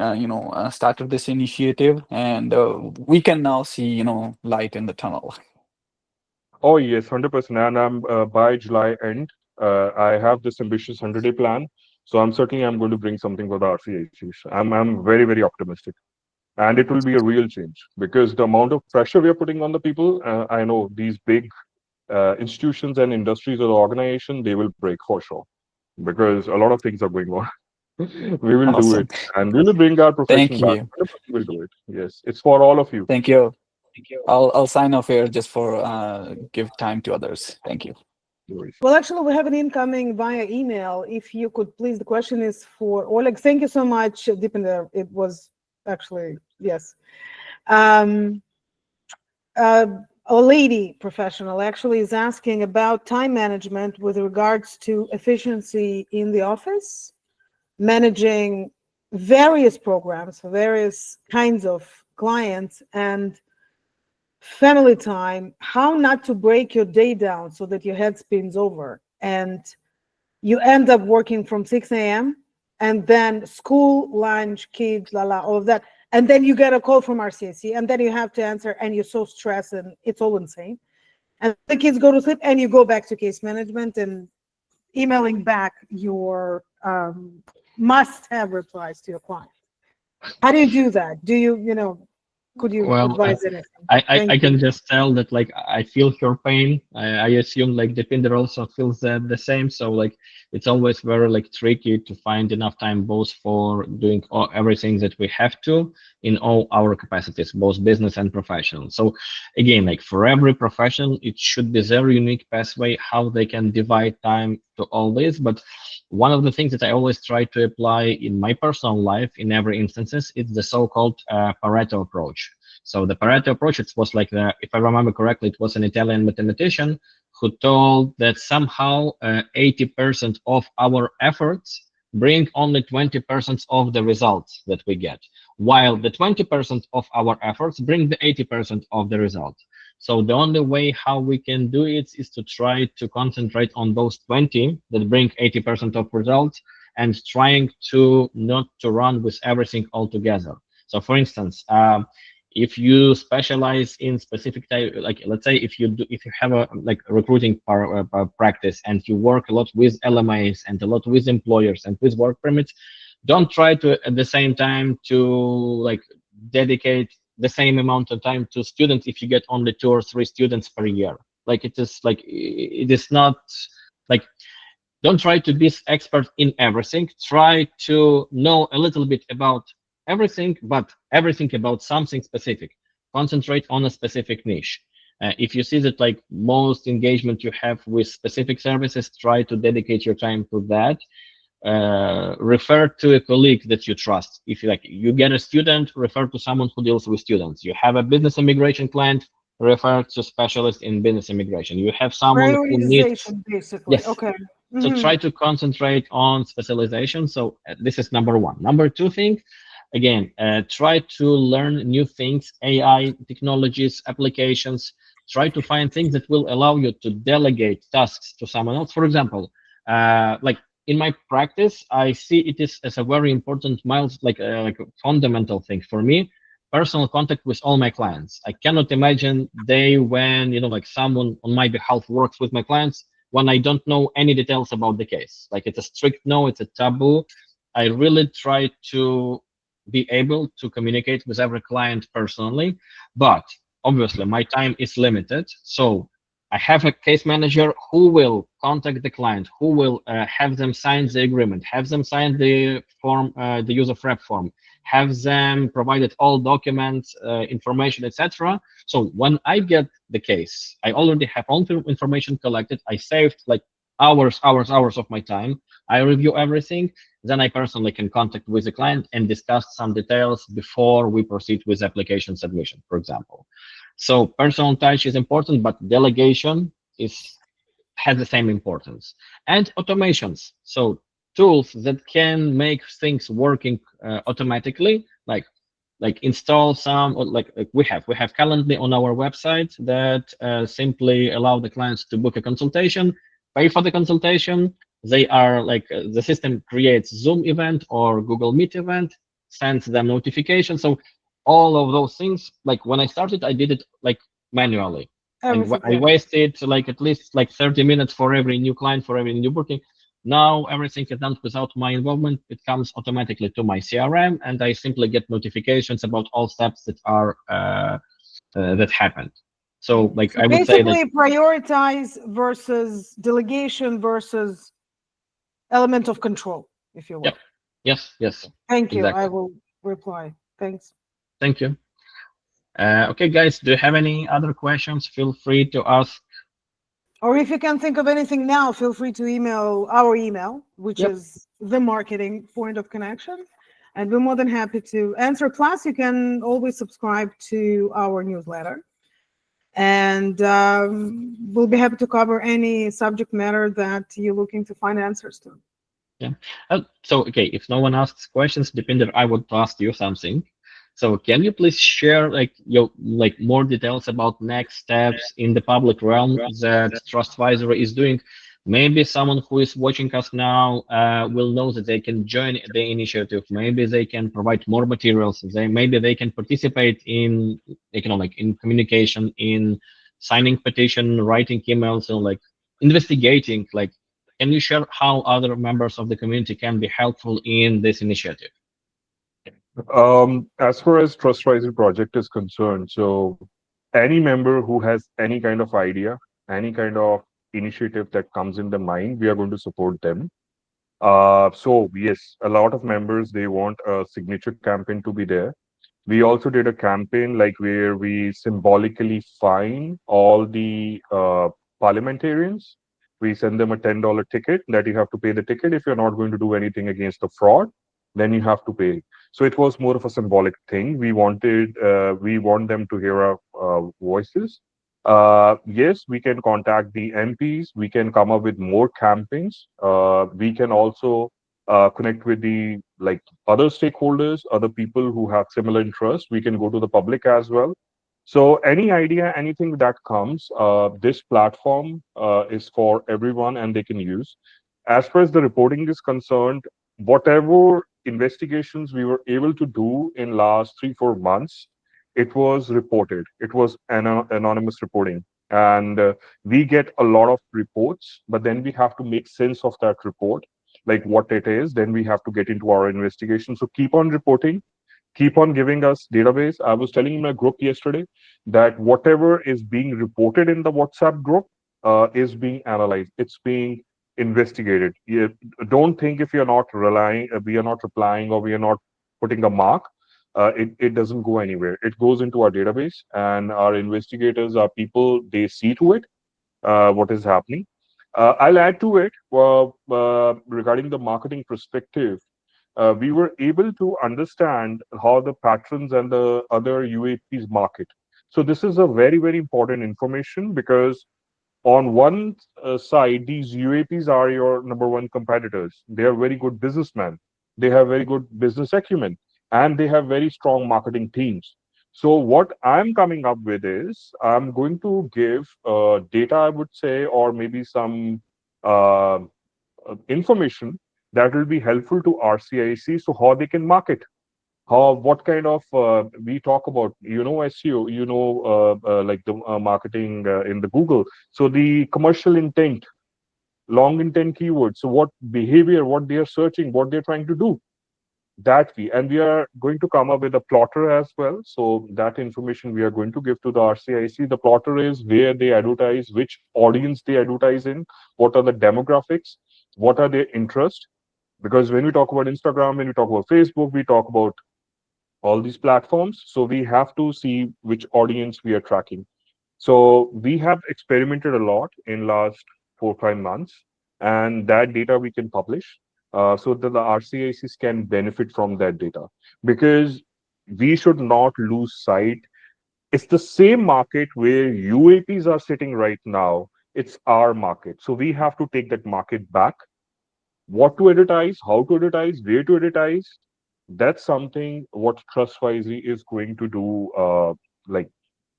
started this initiative, and we can now see light in the tunnel. Oh yes, 100%. And I'm by July end, I have this ambitious 100-day plan. So I'm going to bring something for the RCICs. I'm very, very optimistic, and it will be a real change, because the amount of pressure we are putting on the people. I know these big institutions and industries or the organization, they will break for sure, because a lot of things are going on. We will do Awesome. it, and we will bring our Thank profession back. you. We'll do it. Yes, it's for all of you. Thank you. I'll sign off here just for give time to others. Thank you. No worries. Well, actually, we have an incoming via email. If you could please, the question is for Oleg. Thank you so much, Deepinder. It was actually, yes. Um, a lady professional actually is asking about time management with regards to efficiency in the office, managing various programs for various kinds of clients, and family time, how not to break your day down so that your head spins over and you end up working from 6 a.m. and then school, lunch, kids, all of that. And then you get a call from RCIC and then you have to answer and you're so stressed and it's all insane. And the kids go to sleep and you go back to case management and emailing back your must-have replies to your client. How do you do that? Do you, could you Well, advise anything? I can just tell that like I feel her pain. I assume like Deepinder also feels the same. So like it's always very like tricky to find enough time both for doing everything that we have to in all our capacities, both business and professional. So again, like for every profession, it should be their unique pathway how they can divide time to all this. But one of the things that I always try to apply in my personal life in every instances is the so-called Pareto approach. So the Pareto approach, it was like, if I remember correctly, it was an Italian mathematician who told that somehow 80% of our efforts bring only 20% of the results that we get, while the 20% of our efforts bring the 80% of the results. So the only way how we can do it is to try to concentrate on those 20 that bring 80% of results and trying to not to run with everything all together. So for instance, if you specialize in specific type, like let's say if you have a like recruiting practice and you work a lot with LMAs and a lot with employers and with work permits, don't try to at the same time to like dedicate the same amount of time to students if you get only 2 or 3 students per year. Like it is not like, don't try to be expert in everything. Try to know a little bit about everything, but everything about something specific. Concentrate on a specific niche. If you see that like most engagement you have with specific services, try to dedicate your time to that. Refer to a colleague that you trust. If you get a student, refer to someone who deals with students. You have a business immigration client, refer to specialist in business immigration. You have someone who needs, Prioritization, basically. yes. Okay. So try to concentrate on specialization. So this is number one. Number two thing, again, try to learn new things, AI, technologies, applications. Try to find things that will allow you to delegate tasks to someone else. For example, like in my practice, I see it is as a very important like a fundamental thing for me. Personal contact with all my clients. I cannot imagine day when like someone on my behalf works with my clients when I don't know any details about the case. Like it's a strict no, it's a taboo. I really try to be able to communicate with every client personally, but obviously my time is limited. So I have a case manager who will contact the client, who will have them sign the agreement, have them sign the form, the user rep form, have them provided all documents, information, etc. So when I get the case, I already have all the information collected. I saved like hours of my time. I review everything. Then I personally can contact with the client and discuss some details before we proceed with application submission, for example. So personal touch is important, but delegation has the same importance. And automations, so tools that can make things working automatically, like install some, or like we have Calendly on our website that simply allow the clients to book a consultation, pay for the consultation. They are like the system creates Zoom event or Google Meet event, sends them notification. So all of those things, like when I started, I did it like manually. I wasted like at least like 30 minutes for every new client, for every new booking. Now everything is done without my involvement. It comes automatically to my CRM, and I simply get notifications about all steps that are that happened. So like I would say that basically prioritize versus delegation versus element of control, if you will. Yes, Thank you. I exactly. will reply. Thanks. Thank you. Okay, guys, do you have any other questions? Feel free to ask. Or if you can think of anything now, feel free to email our email, which Yep. is the marketing point of connection. And we're more than happy to answer. Plus, you can always subscribe to our newsletter. And we'll be happy to cover any subject matter that you're looking to find answers to. Yeah. So, okay, if no one asks questions, Deepinder, I would ask you something. So, can you please share your more details about next steps in the public realm that TrustVisory is doing? Maybe someone who is watching us now will know that they can join the initiative. Maybe they can provide more materials. Maybe they can participate in in communication, in signing petition, writing emails, and investigating can you share how other members of the community can be helpful in this initiative? As far as TrustVisory project is concerned, so any member who has any kind of idea, any kind of initiative that comes in the mind, we are going to support them. So yes, a lot of members, they want a signature campaign to be there. We also did a campaign like where we symbolically fine all the parliamentarians. We send them a $10 ticket that you have to pay the ticket. If you're not going to do anything against the fraud, then you have to pay. So it was more of a symbolic thing. We want them to hear our voices. Yes, we can contact the MPs. We can come up with more campaigns. We can also connect with the other stakeholders, other people who have similar interests. We can go to the public as well. So any idea, anything that comes, this platform is for everyone and they can use. As far as the reporting is concerned, whatever investigations we were able to do in last 3 4 months, it was reported. It was anonymous reporting, and we get a lot of reports, but then we have to make sense of that report, like what it is. Then we have to get into our investigation. So keep on reporting, keep on giving us database. I was telling in my group yesterday that whatever is being reported in the WhatsApp group is being analyzed. It's being investigated. Don't think if you're not relying, we are not replying, or we are not putting a mark. It doesn't go anywhere. It goes into our database, and our investigators, our people, they see to it what is happening. I'll add to it regarding the marketing perspective. We were able to understand how the patrons and the other UAPs market. So this is a very, very important information, because on one side, these UAPs are your number one competitors. They are very good businessmen. They have very good business acumen, and they have very strong marketing teams. So what I'm coming up with is I'm going to give data, I would say, or maybe some uh, information that will be helpful to RCIC, so how they can market, how what kind of we talk about, SEO, like the marketing in the Google. So the commercial intent, long intent keywords. So what behavior, what they are searching, what they're trying to do. That and we are going to come up with a plotter as well. So that information we are going to give to the RCIC. The plotter is where they advertise, which audience they advertise in, what are the demographics, what are their interests. Because when we talk about Instagram, when we talk about Facebook, we talk about all these platforms. So we have to see which audience we are tracking. So we have experimented a lot in last 4 5 months, and that data we can publish so that the RCICs can benefit from that data, because we should not lose sight. It's the same market where UAPs are sitting right now. It's our market. So we have to take that market back. What to advertise, how to advertise, where to advertise, that's something what TrustWisely is going to do like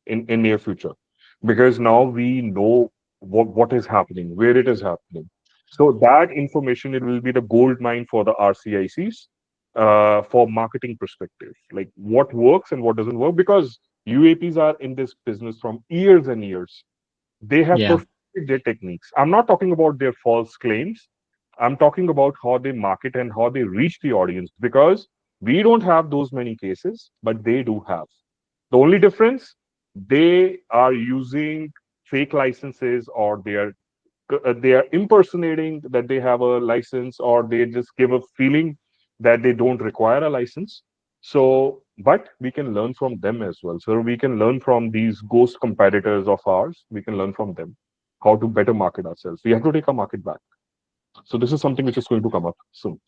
in near future, because now we know what is happening, where it is happening. So that information, it will be the gold mine for the RCICs for marketing perspective, like what works and what doesn't work, because UAPs are in this business from years and years. They have Yeah, perfected their techniques. I'm not talking about their false claims. I'm talking about how they market and how they reach the audience, because we don't have those many cases, but they do have. The only difference, they are using fake licenses, or they are impersonating that they have a license, or they just give a feeling that they don't require a license. So, but we can learn from them as well. So we can learn from these ghost competitors of ours. We can learn from them how to better market ourselves. We have to take our market back. So this is something which is going to come up soon.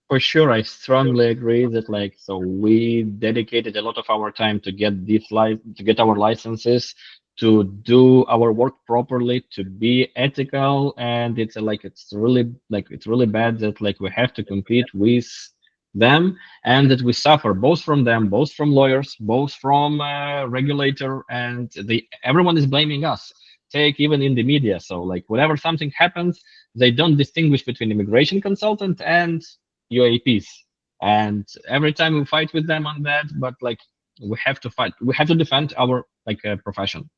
For sure, I strongly agree that like so we dedicated a lot of our time to get to get our licenses, to do our work properly, to be ethical, and it's really bad that like we have to compete with them and that we suffer both from them, both from lawyers, both from regulator, and everyone is blaming us. Take even in the media. So like whenever something happens, they don't distinguish between immigration consultant and UAPs. And every time we fight with them on that, but like we have to fight. We have to defend our profession.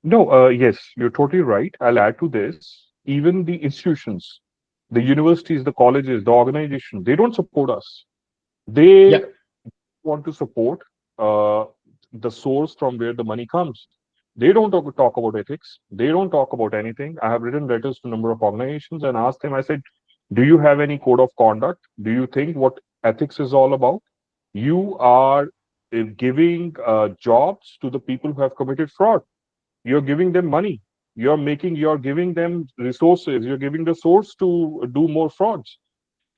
No, yes, you're totally right. I'll add to this. Even the institutions, the universities, the colleges, the organization, they don't support us. Yeah, They want to support uh, the source from where the money comes. They don't talk about ethics. They don't talk about anything. I have written letters to a number of organizations and asked them, I said, do you have any code of conduct? Do you think what ethics is all about? You are giving jobs to the people who have committed fraud. You're giving them money. You're giving them resources. You're giving the source to do more frauds.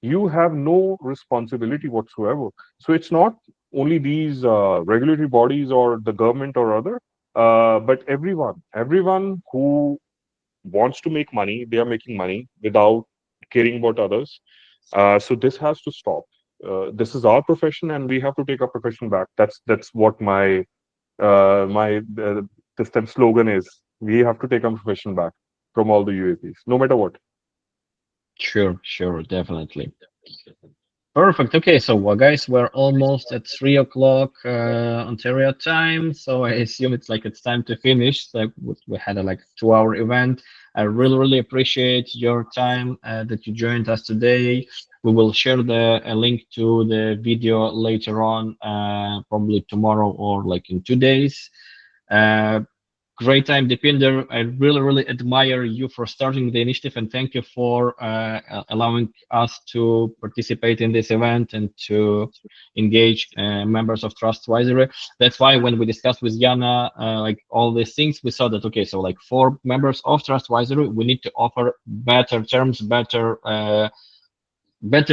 You have no responsibility whatsoever. So it's not only these regulatory bodies or the government or other, but everyone who wants to make money, they are making money without caring about others. So this has to stop. This is our profession, and we have to take our profession back. That's what my this time slogan is. We have to take our profession back from all the UAPs, no matter what. sure, definitely. Perfect. Okay, so guys, we're almost at 3 o'clock Ontario time, so I assume it's time to finish. So we had a like 2 hour event. I really appreciate your time that you joined us today. We will share a link to the video later on, probably tomorrow or like in 2 days. Uh, Great time, Deepinder. I really admire you for starting the initiative, and thank you for allowing us to participate in this event and to engage members of TrustVisory. That's why when we discussed with Yana like all these things, we saw that okay, so like for members of TrustVisory, we need to offer better terms, better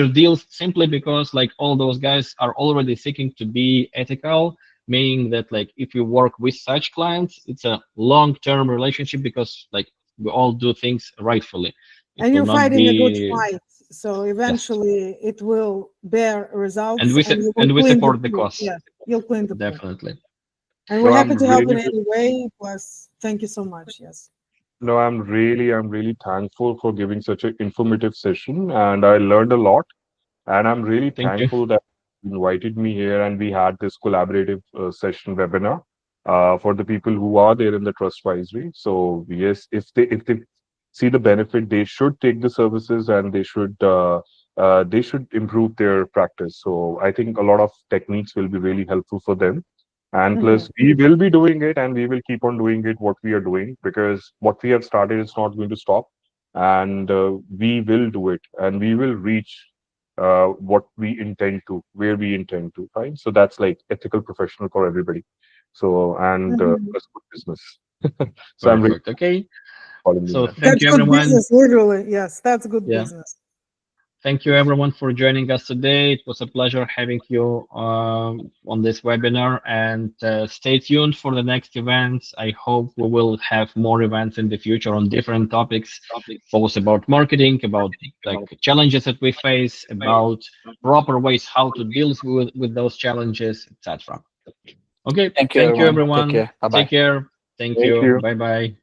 deals, simply because like all those guys are already seeking to be ethical, meaning that like if you work with such clients, it's a long-term relationship because like we all do things rightfully. It And will you're not fighting a good be. fight. So Yes, eventually it will bear and results and you will we clean the support the pool. cause, Yeah, you'll clean the pool. definitely. And we're No, happy I'm to help in really any way. Plus, thank you so much. Yes. No, I'm really thankful for giving such an informative session, and I learned a lot. And I'm really Thank you. thankful that you invited me here, and we had this collaborative session webinar for the people who are there in the trust advisory. So yes, if they see the benefit, they should take the services, and they should improve their practice. So I think a lot of techniques will be really helpful for them. And Mhm. plus, we will be doing it, and we will keep on doing it what we are doing, because what we have started is not going to stop, and we will do it, and we will reach what we intend to, where we intend to, right? So that's like ethical professional for everybody. So, and Mhm. that's good business. So I'm really Perfect. Okay. calling me So that. thank That's you, good everyone. business, literally. Yes, that's good Yeah. business. Thank you everyone for joining us today. It was a pleasure having you on this webinar, and stay tuned for the next events. I hope we will have more events in the future on different topics, both about marketing, about like challenges that we face, about proper ways how to deal with those challenges, etc. Okay, Thank you, thank you everyone. Take everyone. care. Bye Take bye. care. Thank Thank you. you. Bye bye.